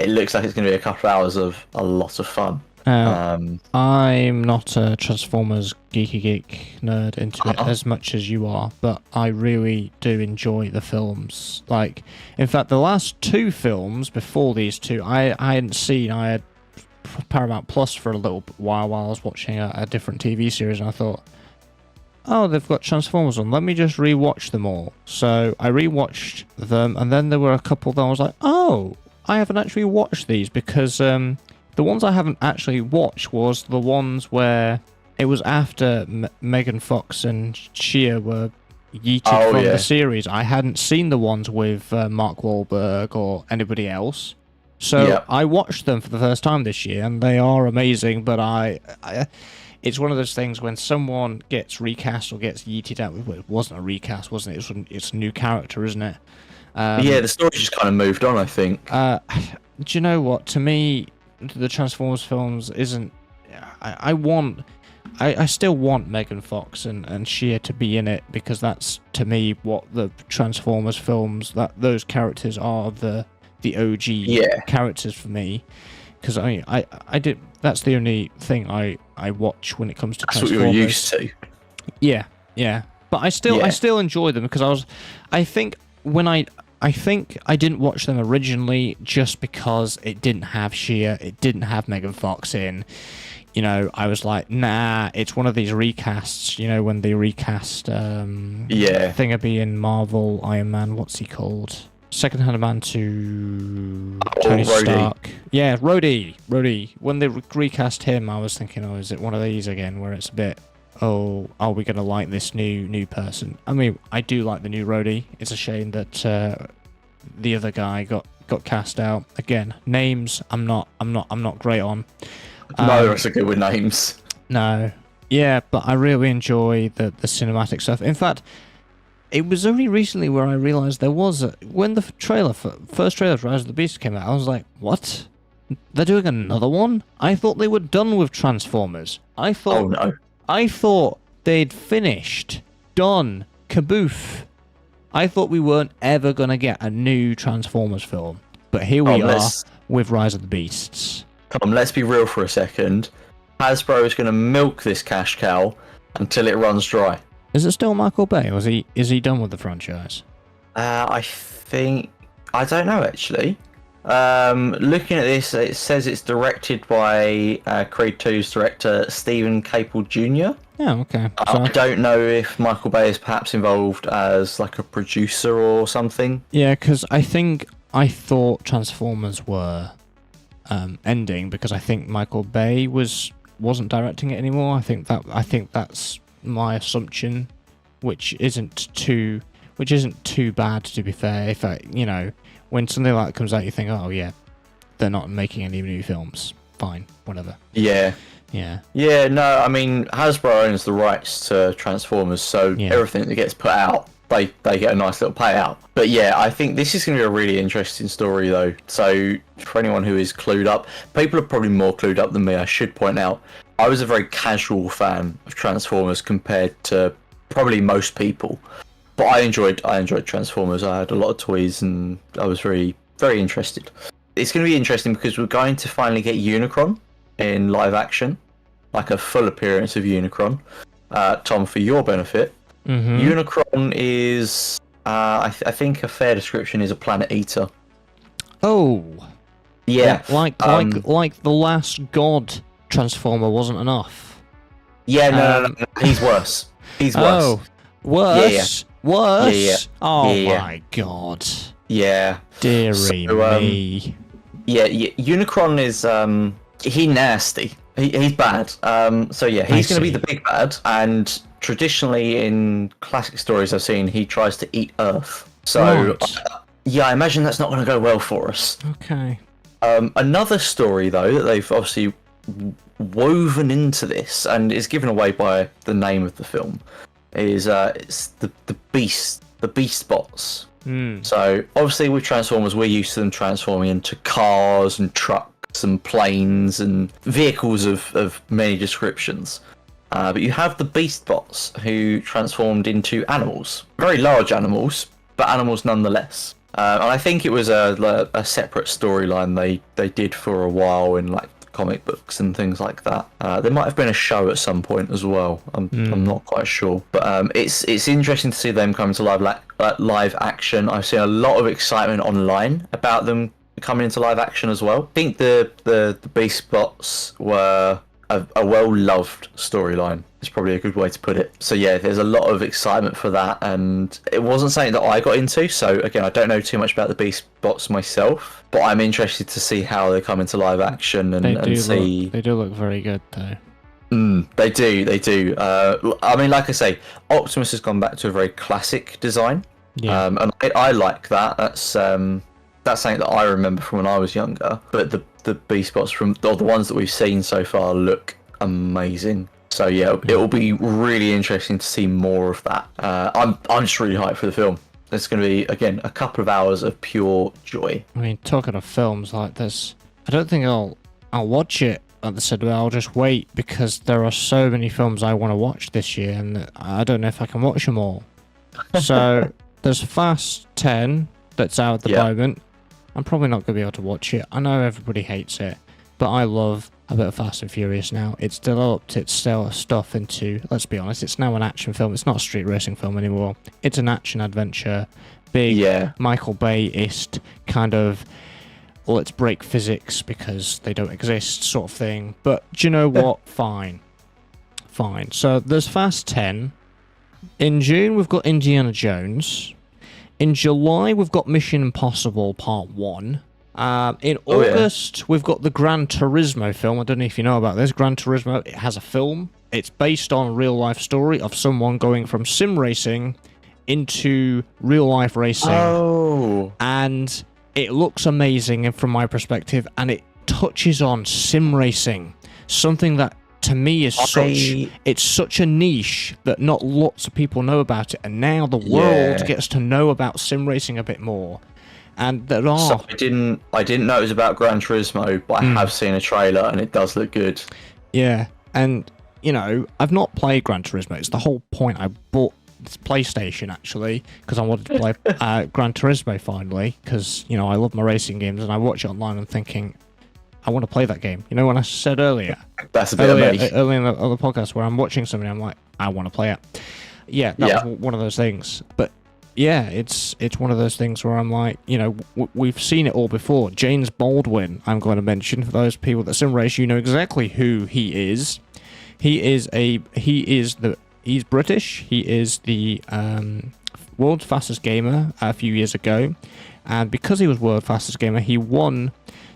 looks like it's going to be a couple of hours of a lot of fun. I'm not a Transformers geeky geek nerd into it as much as you are, but I really do enjoy the films. Like, in fact, the last two films before these two, I hadn't seen. I had Paramount Plus for a little while I was watching a different TV series, and I thought, oh, they've got Transformers on. Let me just rewatch them all. So I rewatched them, and then there were a couple that I was like, oh, I haven't actually watched these because the ones I haven't actually watched was the ones where it was after Megan Fox and Shia were yeeted from the series. I hadn't seen the ones with Mark Wahlberg or anybody else. So I watched them for the first time this year, and they are amazing, but it's one of those things when someone gets recast or gets yeeted out. Well, it wasn't a recast, wasn't it? It's a new character, isn't it? The story just kind of moved on, I think. Do you know what? To me, the Transformers films isn't. I still want Megan Fox and Shia to be in it, because that's, to me, what the Transformers films, that those characters are the OG characters for me. Because I did. That's the only thing I watch when it comes to Transformers. That's what you're used to. Yeah. But I still enjoy them, because I think I didn't watch them originally just because it didn't have Shia, it didn't have Megan Fox in. You know, I was like, nah, it's one of these recasts, you know, when they recast Thingamabie in Marvel, Iron Man, what's he called? Second-hand man to Tony Stark. Yeah, Rhodey. When they recast him, I was thinking, oh, is it one of these again, where it's a bit, oh, are we going to like this new person? I mean, I do like the new Rhodey. It's a shame that the other guy got cast out. Again, names I'm not great on. No, that's a good with names. No. Yeah, but I really enjoy the cinematic stuff. In fact, it was only recently where I realised there was when the first trailer for Rise of the Beast came out, I was like, what? They're doing another one? I thought they were done with Transformers. I thought they'd finished. Done. Kaboof. I thought we weren't ever going to get a new Transformers film. But here we are with Rise of the Beasts. Come on, let's be real for a second. Hasbro is going to milk this cash cow until it runs dry. Is it still Michael Bay, or is he done with the franchise? I don't know, actually. Looking at this, it says it's directed by Creed 2's director Stephen Caple Jr. Yeah, okay. I don't know if Michael Bay is perhaps involved as like a producer or something. Yeah, because I thought Transformers were ending, because I think Michael Bay wasn't directing it anymore. I think that's my assumption, which isn't too bad, to be fair. If when something like that comes out, you think, oh yeah, they're not making any new films. Fine, whatever. Yeah. No, I mean, Hasbro owns the rights to Transformers, so everything that gets put out, they get a nice little payout. But yeah, I think this is going to be a really interesting story, though. So for anyone who is clued up, people are probably more clued up than me, I should point out. I was a very casual fan of Transformers compared to probably most people, but I enjoyed Transformers. I had a lot of toys, and I was very, very interested. It's going to be interesting because we're going to finally get Unicron in live action, like a full appearance of Unicron. Tom, for your benefit, Unicron is, I think a fair description is a planet eater. Oh, yeah, like the last god Transformer wasn't enough. Yeah, no, he's worse. He's worse. Oh, worse? Worse? Yeah. Oh Yeah. my god. Yeah. Deary me. Yeah, Unicron is he nasty. He's bad. So yeah, he's going to be the big bad. And traditionally in classic stories I've seen, he tries to eat Earth. So yeah, I imagine that's not going to go well for us. Okay. Another story though that they've obviously woven into this and is given away by the name of the film is it's the Beast Bots. So obviously with Transformers we're used to them transforming into cars and trucks and planes and vehicles of many descriptions. But you have the Beast Bots who transformed into animals, very large animals, but animals nonetheless. And I think it was a separate storyline they did for a while in like comic books and things like that. There might have been a show at some point as well. I'm not quite sure, but it's interesting to see them come to live action. I've seen a lot of excitement online about them coming into live action as well. I think the Beast Bots were a well-loved storyline. It's probably a good way to put it. So yeah, there's a lot of excitement for that, and it wasn't something that I got into. So again, I don't know too much about the Beast Bots myself, but I'm interested to see how they come into live action and see. They do look very good though. They do. I mean, like I say, Optimus has gone back to a very classic design. Yeah. And I like that. That's something that I remember from when I was younger. But the Beast Bots the ones that we've seen so far look amazing. So yeah, it will be really interesting to see more of that. I'm just really hyped for the film. It's going to be again a couple of hours of pure joy. I mean, talking of films like this, I don't think I'll watch it at the cinema. I'll just wait because there are so many films I want to watch this year, and I don't know if I can watch them all. So there's Fast 10 that's out at the moment. I'm probably not going to be able to watch it. I know everybody hates it, but I love a bit of Fast and Furious now. It's developed its stuff into, let's be honest, it's now an action film. It's not a street racing film anymore. It's an action adventure, big Michael Bay-ist kind of, let's break physics because they don't exist sort of thing. But do you know what? Fine. So there's Fast 10. In June, we've got Indiana Jones. In July, we've got Mission Impossible Part 1. In August, we've got the Gran Turismo film. I don't know if you know about this. Gran Turismo, it has a film. It's based on a real-life story of someone going from sim racing into real-life racing. Oh. And it looks amazing from my perspective, and it touches on sim racing. Something that, to me, is such a niche that not lots of people know about it, and now the world gets to know about sim racing a bit more. And there are. So I didn't know it was about Gran Turismo, but I have seen a trailer and it does look good. Yeah, and you know, I've not played Gran Turismo. It's the whole point. I bought this PlayStation actually because I wanted to play Gran Turismo finally, because you know I love my racing games, and I watch it online and thinking, I want to play that game. You know, when I said earlier, that's a bit earlier in the other podcast where I'm watching something, I'm like, I want to play it. Yeah, that was one of those things. But yeah, it's one of those things where I'm like, you know, we've seen it all before. James Baldwin, I'm going to mention, for those people that sim race, you know exactly who he is. He's British. He is the world's fastest gamer a few years ago, and because he was world fastest gamer, he won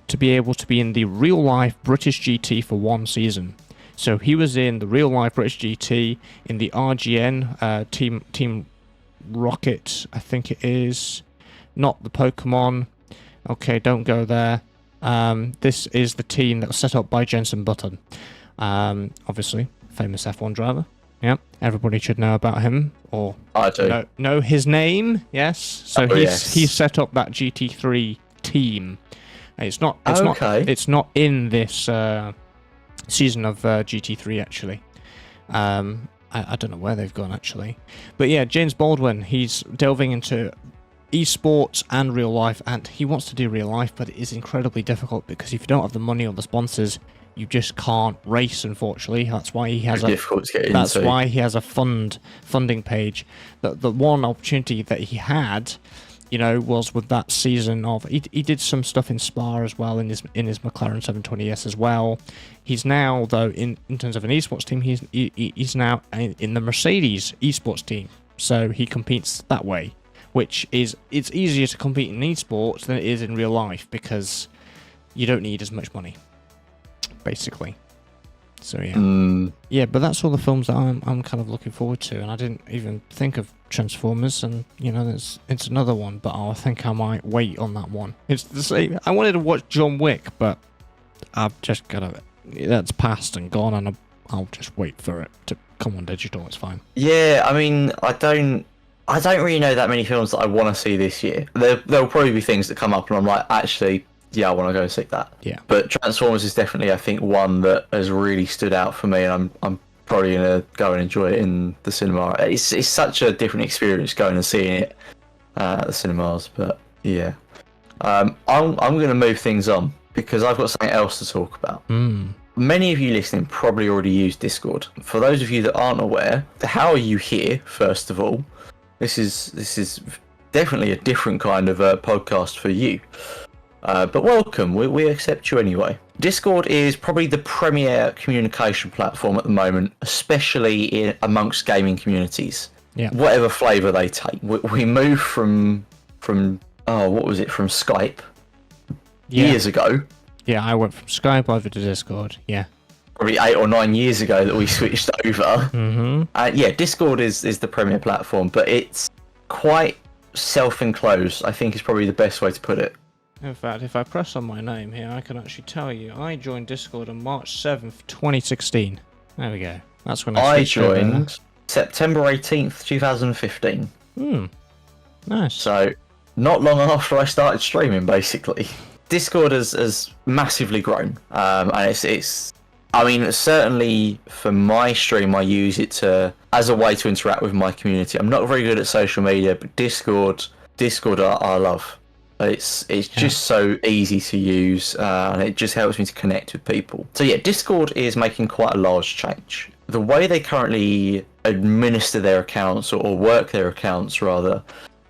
to be able to be in the real life British GT for one season. So he was in the real life British GT in the RGN Team Rocket, I think it is, not the Pokemon. Okay, don't go there. This is the team that was set up by Jenson Button. Obviously, famous F1 driver. Yeah, everybody should know about him, or I do. Know his name. Yes, so he set up that GT3 team. It's not in this season of GT3 actually. I don't know where they've gone actually, but yeah, James Baldwin, he's delving into esports and real life, and he wants to do real life, but it is incredibly difficult because if you don't have the money or the sponsors, you just can't race. Unfortunately, that's why he has why he has a funding page. The one opportunity that he had was with that season of he did some stuff in Spa as well in his McLaren 720S as well. He's now though in terms of an esports team, he's now in the Mercedes esports team, so he competes that way, which is it's easier to compete in esports than it is in real life because you don't need as much money, basically. So yeah, but that's all the films that I'm kind of looking forward to, and I didn't even think of Transformers, and it's another one, but I think I might wait on that one. It's the same. I wanted to watch John Wick, but I've just that's passed and gone, and I'll just wait for it to come on digital. It's fine. Yeah, I mean, I don't really know that many films that I want to see this year. There'll probably be things that come up, and I'm like, actually, yeah, I want to go and see that. Yeah. But Transformers is definitely, I think, one that has really stood out for me, and I'm probably going to go and enjoy it in the cinema. It's such a different experience going and seeing it at the cinemas. But yeah, I'm going to move things on because I've got something else to talk about. Many of you listening probably already use Discord. For those of you that aren't aware, how are you here? First of all, this is definitely a different kind of podcast for you. But welcome, we accept you anyway. Discord is probably the premier communication platform at the moment, especially amongst gaming communities. Yeah. Whatever flavour they take. We moved from Skype years ago. Yeah, I went from Skype over to Discord. Yeah. Probably 8 or 9 years ago that we switched over. Yeah, Discord is the premier platform, but it's quite self-enclosed, I think is probably the best way to put it. In fact, if I press on my name here, I can actually tell you I joined Discord on March 7th, 2016. There we go. That's when I joined September 18th, 2015. Nice. So, not long after I started streaming, basically. Discord has massively grown. And it's I mean, certainly for my stream, I use it as a way to interact with my community. I'm not very good at social media, but Discord I love. It's just so easy to use, and it just helps me to connect with people. So yeah, Discord is making quite a large change. The way they currently administer their accounts, or work their accounts rather,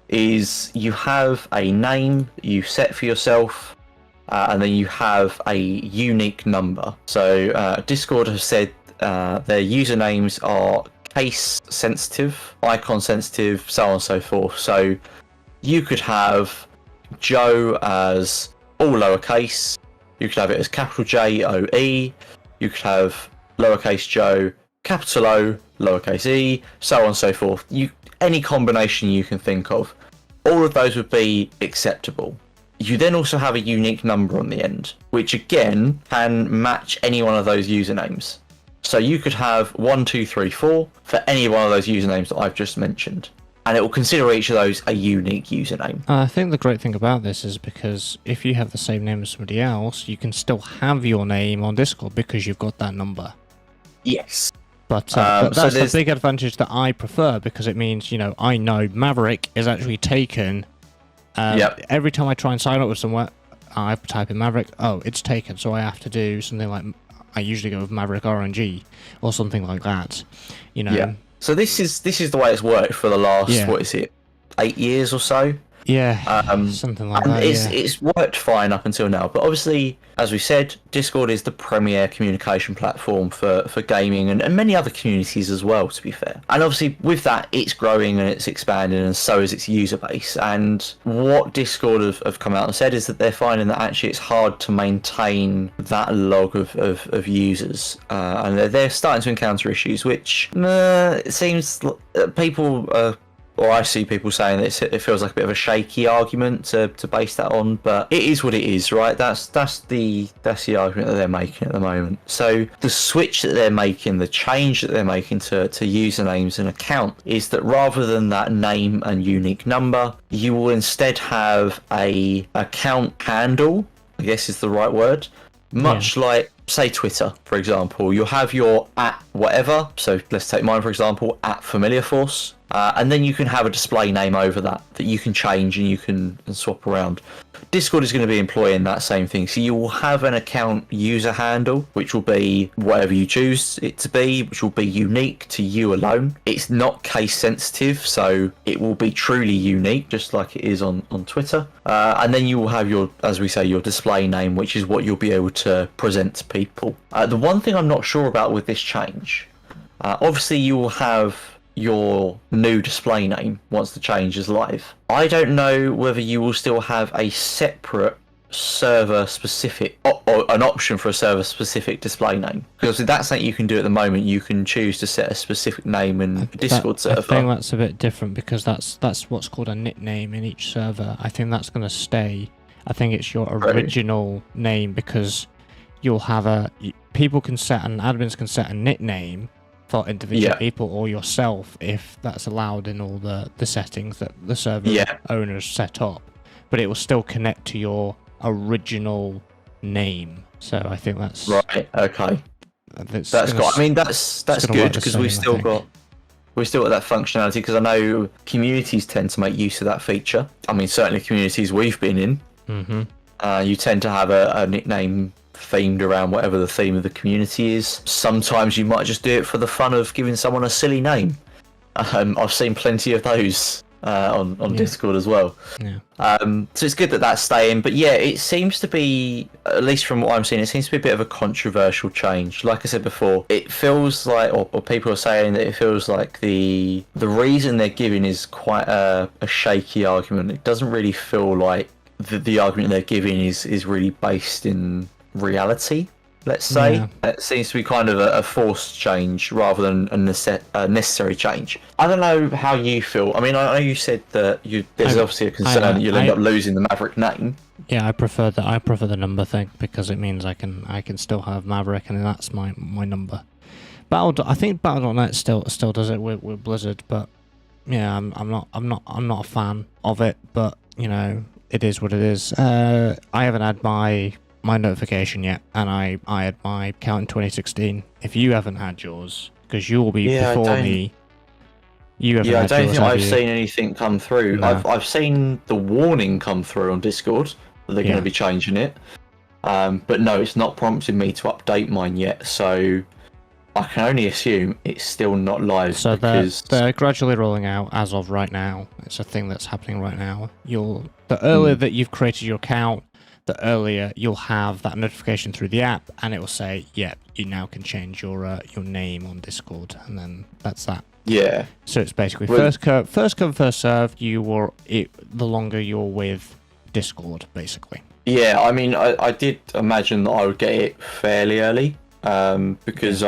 is you have a name you set for yourself, and then you have a unique number. So Discord has said their usernames are case sensitive, icon sensitive, so on and so forth. So you could have Joe as all lowercase, you could have it as capital J-O-E, you could have lowercase Joe, capital O, lowercase e, so on and so forth. Any combination you can think of, all of those would be acceptable. You then also have a unique number on the end, which again can match any one of those usernames. So you could have 1, 2, 3, 4 for any one of those usernames that I've just mentioned. And it will consider each of those a unique username. I think the great thing about this is because if you have the same name as somebody else, you can still have your name on Discord because you've got that number. Yes. But that's the big advantage that I prefer, because it means, I know Maverick is actually taken. Every time I try and sign up with somewhere, I type in Maverick, it's taken, so I have to do something like, I usually go with Maverick RNG or something like that, Yeah. So this is the way it's worked for the last 8 years or so. Yeah, something like that. It's worked fine up until now, but obviously, as we said, Discord is the premier communication platform for gaming and many other communities as well, to be fair. And obviously, with that, it's growing and it's expanding, and so is its user base. And what Discord have come out and said is that they're finding that actually it's hard to maintain that log of users, and they're starting to encounter issues, which it seems people. Or I see people saying that it feels like a bit of a shaky argument to base that on, but it is what it is, right? That's the argument that they're making at the moment. So the switch that they're making, the change that they're making to usernames and account, is that rather than that name and unique number, you will instead have a account handle, I guess is the right word, much like, say, Twitter, for example. You'll have your @ whatever. So let's take mine, for example, @FamiliarForce. And then you can have a display name over that you can change and you can swap around. Discord is going to be employing that same thing. So you will have an account user handle, which will be whatever you choose it to be, which will be unique to you alone. It's not case sensitive, so it will be truly unique, just like it is on Twitter. And then you will have your, as we say, your display name, which is what you'll be able to present to people. The one thing I'm not sure about with this change, obviously you will have your new display name once the change is live. I don't know whether you will still have a separate server specific or an option for a server specific display name, because that's something you can do at the moment. You can choose to set a specific name in a Discord server. I think that's a bit different because that's what's called a nickname in each server. I think that's going to stay. I think it's your original name, because you'll have people can set, and admins can set a nickname for individual people or yourself, if that's allowed in all the settings that the server owners set up, but it will still connect to your original name. So I think that's right. Okay, that's good. I mean, that's good, because we've still got that functionality, because I know communities tend to make use of that feature. I mean, certainly communities we've been in, you tend to have a nickname themed around whatever the theme of the community is. Sometimes you might just do it for the fun of giving someone a silly name. I've seen plenty of those on Discord as well. So it's good that that's staying. But yeah, it seems to be, at least from what I'm seeing, it seems to be a bit of a controversial change. Like I said before, it feels like, or people are saying that it feels like the reason they're giving is quite a shaky argument. It doesn't really feel like the argument they're giving is really based in reality, let's say. It seems to be kind of a forced change rather than a necessary change. I don't know how you feel. I mean, I know you said that there's obviously a concern that you'll end up losing the Maverick name. Yeah, I prefer the number thing, because it means I can still have Maverick, and that's my number. I think Battle.net still does it with Blizzard, but yeah, I'm not a fan of it. But you know, it is what it is. I haven't had my notification yet, and I had my account in 2016. If you haven't had yours, because you will be before me. You haven't had yours, I don't think I've seen anything come through. No. I've seen the warning come through on Discord that they're going to be changing it, but no, it's not prompted me to update mine yet. So I can only assume it's still not live. So they're gradually rolling out as of right now. It's a thing that's happening right now. The earlier that you've created your account, the earlier you'll have that notification through the app, and it will say, you now can change your name on Discord, and then that's that. Yeah. So it's basically first come, first served. The longer you're with Discord, basically. Yeah, I mean, I did imagine that I would get it fairly early, because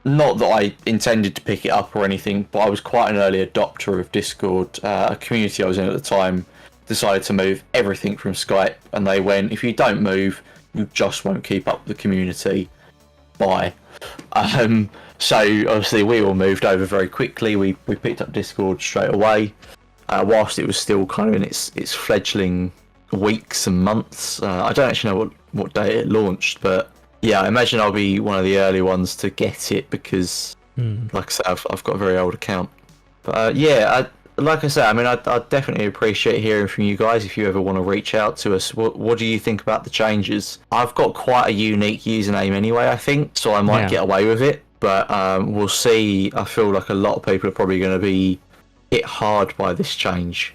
not that I intended to pick it up or anything, but I was quite an early adopter of Discord. A community I was in at the time decided to move everything from Skype, and they went, if you don't move, you just won't keep up with the community. Bye. So obviously we all moved over very quickly. We picked up Discord straight away, whilst it was still kind of in its fledgling weeks and months. I don't actually know what day it launched, but yeah, I imagine I'll be one of the early ones to get it, because like I said, I've got a very old account. But like I said, I mean, I'd definitely appreciate hearing from you guys if you ever want to reach out to us. What do you think about the changes? I've got quite a unique username anyway, I think, so I might get away with it. But we'll see. I feel like a lot of people are probably going to be hit hard by this change.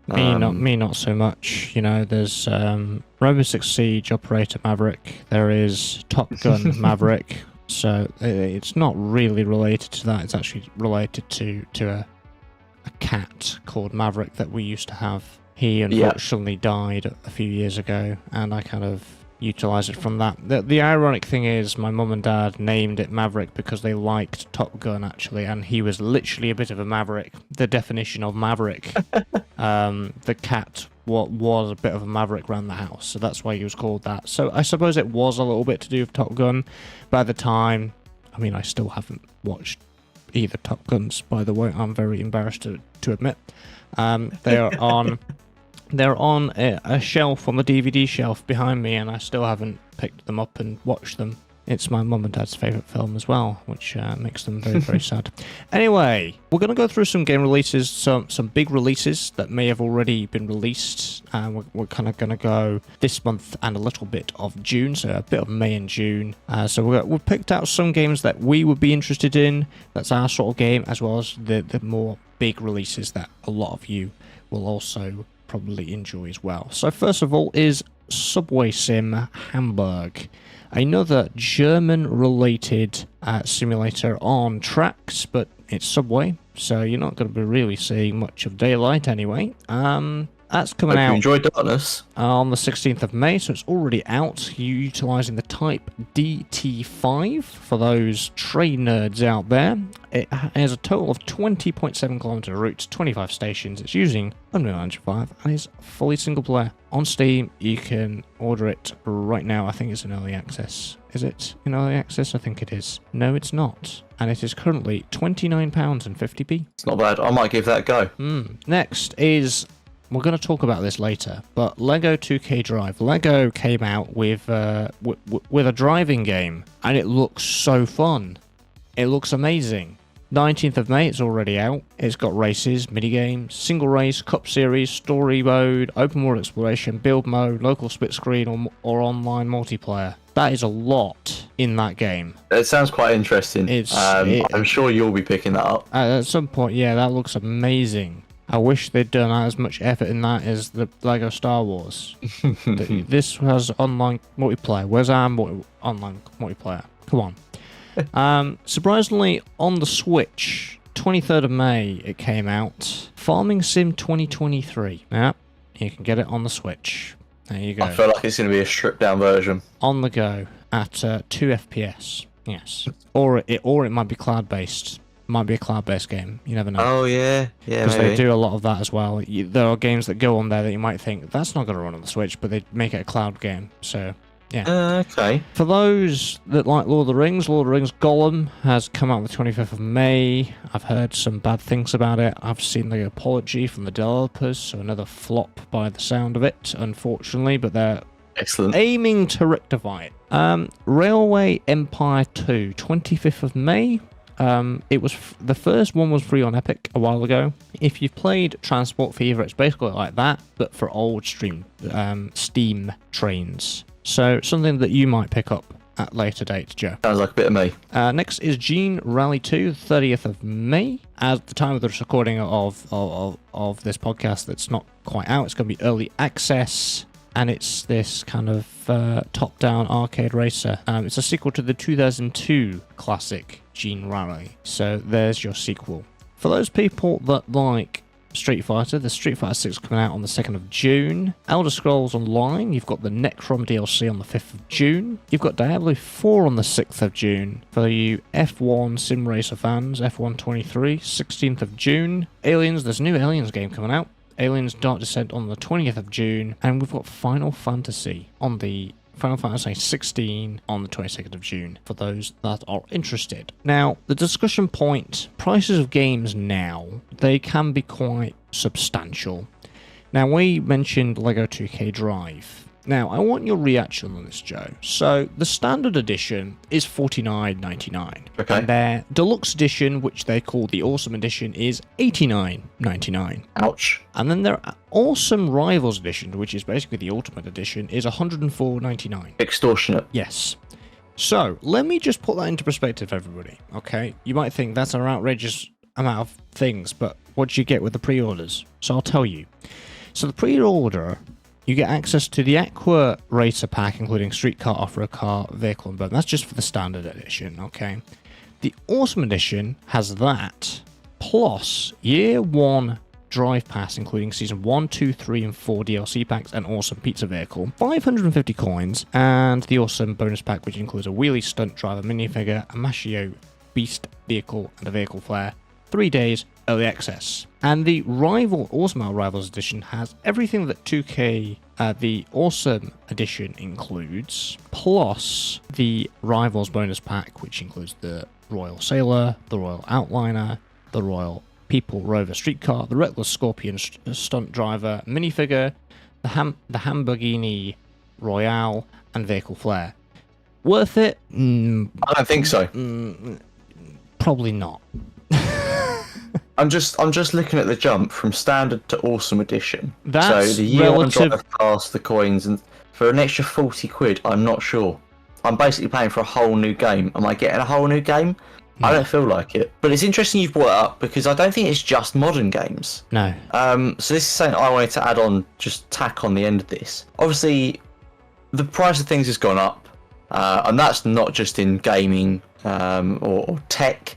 Me not so much. You know, there's Rainbow Six Siege Operator Maverick. There is Top Gun Maverick. So it's not really related to that. It's actually related to a cat called Maverick that we used to have. He unfortunately died a few years ago, and I kind of utilised it from that. The ironic thing is, my mum and dad named it Maverick because they liked Top Gun, actually, and he was literally a bit of a maverick. The definition of maverick. The cat was a bit of a maverick around the house, so that's why he was called that. So I suppose it was a little bit to do with Top Gun. By the time, I mean, I still haven't watched either Top Guns, by the way. I'm very embarrassed to admit. They're on a shelf on the DVD shelf behind me, and I still haven't picked them up and watched them. It's my mum and dad's favourite film as well, which makes them very, very sad. Anyway, we're going to go through some game releases, some big releases that may have already been released. We're kind of going to go this month and a little bit of June, so a bit of May and June. So we've picked out some games that we would be interested in. That's our sort of game, as well as the more big releases that a lot of you will also probably enjoy as well. So first of all is Subway Sim Hamburg, another German-related simulator on tracks, but it's Subway, so you're not going to be really seeing much of daylight anyway. That's coming out. Enjoy darkness. On the 16th of May, so it's already out, utilising the Type DT5 for those train nerds out there. It has a total of 20.7 kilometre routes, 25 stations. It's using Unreal Engine 5 and is fully single player. On Steam, you can order it right now. I think it's in early access. Is it in early access? I think it is. No, it's not. And it is currently £29.50p. It's not bad. I might give that a go. Next is... We're going to talk about this later, but Lego 2K Drive. Lego came out with a driving game, and it looks so fun. It looks amazing. 19th of May, it's already out. It's got races, minigames, single race, cup series, story mode, open world exploration, build mode, local split screen, or online multiplayer. That is a lot in that game. It sounds quite interesting. I'm sure you'll be picking that up. At some point, yeah, that looks amazing. I wish they'd done as much effort in that as the Lego Star Wars. This has online multiplayer. Where's our online multiplayer? Come on. Surprisingly, on the Switch, 23rd of May, it came out. Farming Sim 2023. Yeah, you can get it on the Switch. There you go. I feel like it's going to be a stripped down version. On the go at 2 FPS. Yes. Or it might be cloud-based. Might be a cloud-based game. You never know. Oh, yeah. Yeah, because they do a lot of that as well. There are games that go on there that you might think, that's not going to run on the Switch, but they make it a cloud game. So, yeah. Okay. For those that like Lord of the Rings Gollum has come out on the 25th of May. I've heard some bad things about it. I've seen the apology from the developers, so another flop by the sound of it, unfortunately, but they're aiming to rectify it. Railway Empire 2, 25th of May. It was the first one was free on Epic a while ago. If you've played Transport Fever, it's basically like that, but for old Steam trains. So something that you might pick up at later date, Joe. Sounds like a bit of me. Next is Gene Rally 2, 30th of May. At the time of the recording of this podcast, that's not quite out. It's going to be early access. And it's this kind of top-down arcade racer. It's a sequel to the 2002 classic Gene Rally. So there's your sequel. For those people that like Street Fighter, the Street Fighter 6 coming out on the 2nd of June. Elder Scrolls Online, you've got the Necrom DLC on the 5th of June. You've got Diablo 4 on the 6th of June. For you F1 Sim Racer fans, F1 23, 16th of June. Aliens, there's a new Aliens game coming out. Aliens Dark Descent on the 20th of June, and we've got Final Fantasy 16 on the 22nd of June, for those that are interested. Now, the discussion point, prices of games now, they can be quite substantial. Now, we mentioned Lego 2K Drive. Now, I want your reaction on this, Joe. So, the standard edition is $49.99. Okay. And their deluxe edition, which they call the Awesome Edition, is $89.99. Ouch. And then their Awesome Rivals Edition, which is basically the Ultimate Edition, is $104.99. Extortionate. Yes. So, let me just put that into perspective, everybody. Okay? You might think that's an outrageous amount of things, but what do you get with the pre-orders? So, I'll tell you. So, the pre-order, you get access to the Aqua Racer Pack, including Street Car, Off-Road Car, Vehicle, and Burn. That's just for the Standard Edition, okay? The Awesome Edition has that, plus Year 1 Drive Pass, including Season 1, 2, 3, and 4 DLC packs, and Awesome Pizza Vehicle, 550 coins, and the Awesome Bonus Pack, which includes a Wheelie Stunt Driver minifigure, a Mashio Beast Vehicle, and a Vehicle Flare. 3 days early access. And the Awesome Rivals Edition has everything that 2K, the Awesome Edition includes, plus the Rivals bonus pack, which includes the Royal Sailor, the Royal Outliner, the Royal People Rover Streetcar, the Reckless Scorpion Stunt Driver minifigure, the Lamborghini Royale, and Vehicle Flare. Worth it? I don't think so. Probably not. I'm just looking at the jump from standard to awesome edition. That's so the year relative... one drive pass, the coins, and for an extra 40 quid, I'm not sure. I'm basically paying for a whole new game. Am I getting a whole new game? No. I don't feel like it. But it's interesting you've brought it up because I don't think it's just modern games. No. So this is something I wanted to add on, just tack on the end of this. Obviously, the price of things has gone up, and that's not just in gaming or tech.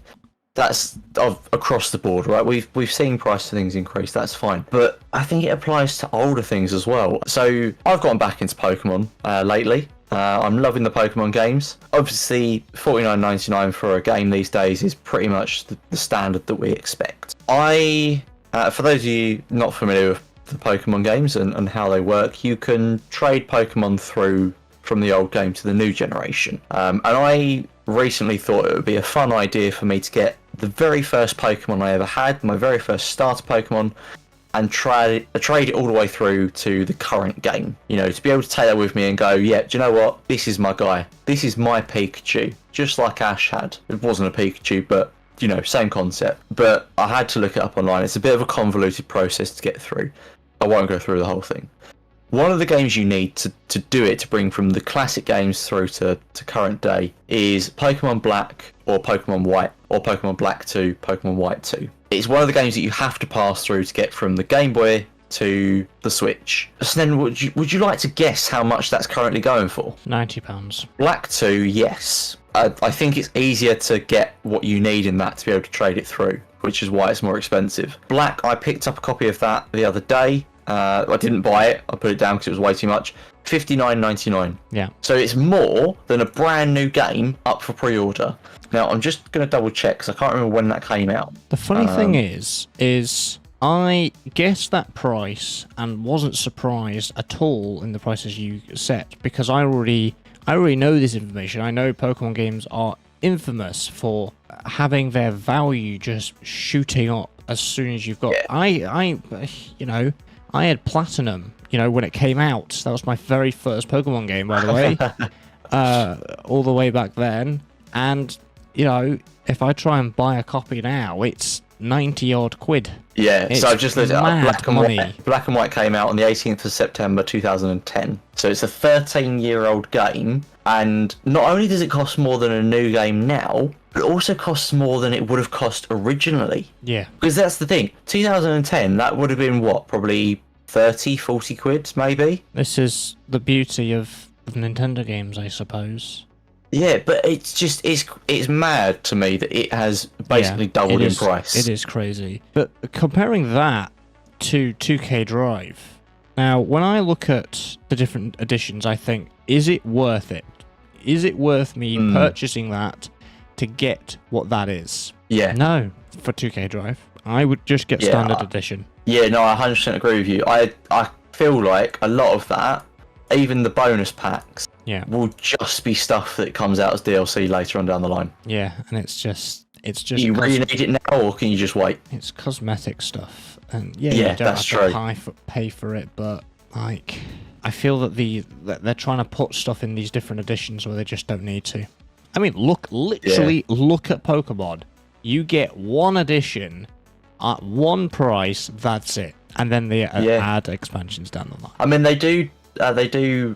That's across the board, right? We've seen price of things increase. That's fine, but I think it applies to older things as well. So I've gotten back into Pokemon lately. I'm loving the Pokemon games. Obviously, $49.99 for a game these days is pretty much the standard that we expect. For those of you not familiar with the Pokemon games and how they work, you can trade Pokemon through from the old game to the new generation. And I recently thought it would be a fun idea for me to get the very first Pokemon I ever had, my very first starter Pokemon, and trade it all the way through to the current game. You know, to be able to take that with me and go, yeah, do you know what? This is my guy. This is my Pikachu. Just like Ash had. It wasn't a Pikachu, but, you know, same concept. But I had to look it up online. It's a bit of a convoluted process to get through. I won't go through the whole thing. One of the games you need to do it, to bring from the classic games through to current day, is Pokemon Black or Pokemon White, or Pokemon Black 2, Pokemon White 2. It's one of the games that you have to pass through to get from the Game Boy to the Switch. So then would you like to guess how much that's currently going for? £90. Black 2, yes. I think it's easier to get what you need in that to be able to trade it through, which is why it's more expensive. Black, I picked up a copy of that the other day. I didn't buy it. I put it down because it was way too much. $59.99. Yeah. So it's more than a brand new game up for pre-order. Now, I'm just going to double check because I can't remember when that came out. The funny thing is I guessed that price and wasn't surprised at all in the prices you set, because I already know this information. I know Pokemon games are infamous for having their value just shooting up as soon as you've got... Yeah. I had Platinum, when it came out. That was my very first Pokemon game, by the way. All the way back then. And, if I try and buy a copy now, it's 90-odd quid. Yeah, it's so I've just looked at Black and money. White. Black and White came out on the 18th of September 2010. So it's a 13-year-old game. And not only does it cost more than a new game now, but it also costs more than it would have cost originally. Yeah. Because that's the thing. 2010, that would have been what? Probably 30, 40 quid, maybe? This is the beauty of Nintendo games, I suppose. Yeah, but it's mad to me that it has basically doubled in price. It is crazy. But comparing that to 2K Drive, now when I look at the different editions, I think, is it worth it? Is it worth me purchasing that to get what that is? Yeah. No, for 2K Drive. I would just get standard edition. Yeah, no, I 100% agree with you. I feel like a lot of that, even the bonus packs, will just be stuff that comes out as DLC later on down the line. Yeah, and it's just Do you really need it now, or can you just wait? It's cosmetic stuff, and you don't that's have true. to pay for it, but like, I feel that they're trying to put stuff in these different editions where they just don't need to. I mean, look at Pokemon. You get one edition at one price. That's it, and then they add expansions down the line. I mean, they do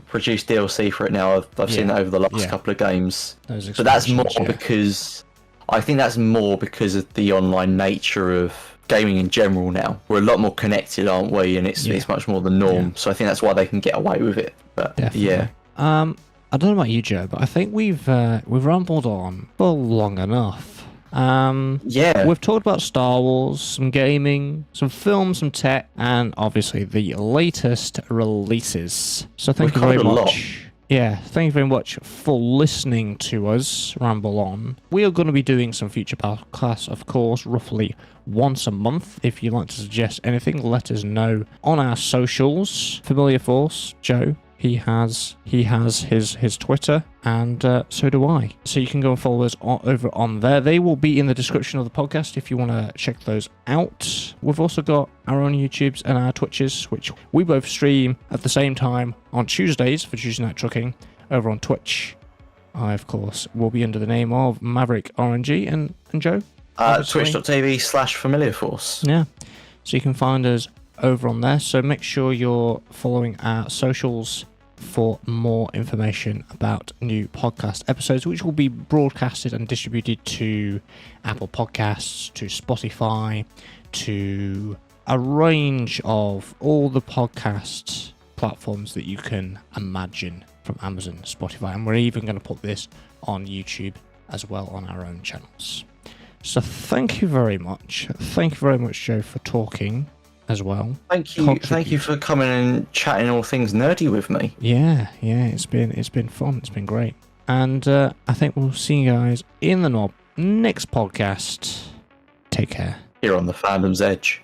produce DLC for it now. I've seen that over the last couple of games. But that's more because I think that's more because of the online nature of gaming in general now. We're a lot more connected, aren't we? And it's much more the norm. Yeah. So I think that's why they can get away with it. But definitely. I don't know about you, Joe, but I think we've rambled on for long enough. We've talked about Star Wars, some gaming, some film, some tech, and obviously the latest releases. So thank you very much. Yeah, thank you very much for listening to us ramble on. We are going to be doing some future podcasts, of course, roughly once a month. If you'd like to suggest anything, let us know on our socials. FamiliarForce, Joe. He has his Twitter, and so do I. So you can go and follow us over on there. They will be in the description of the podcast if you want to check those out. We've also got our own YouTubes and our Twitches, which we both stream at the same time on Tuesdays for Tuesday Night Trucking over on Twitch. I, of course, will be under the name of Maverick RNG. And Joe? Twitch.tv/FamiliarForce. Yeah. So you can find us over on there. So make sure you're following our socials for more information about new podcast episodes, which will be broadcasted and distributed to Apple Podcasts, to Spotify, to a range of all the podcast platforms that you can imagine, from Amazon, Spotify, and we're even going to put this on YouTube as well on our own channels. So thank you very much. Thank you very much, Joe, for talking as well. Thank you for coming and chatting all things nerdy with me. Yeah, it's been fun. It's been great. And I think we'll see you guys in the next podcast. Take care. Here on the Fandom's Edge.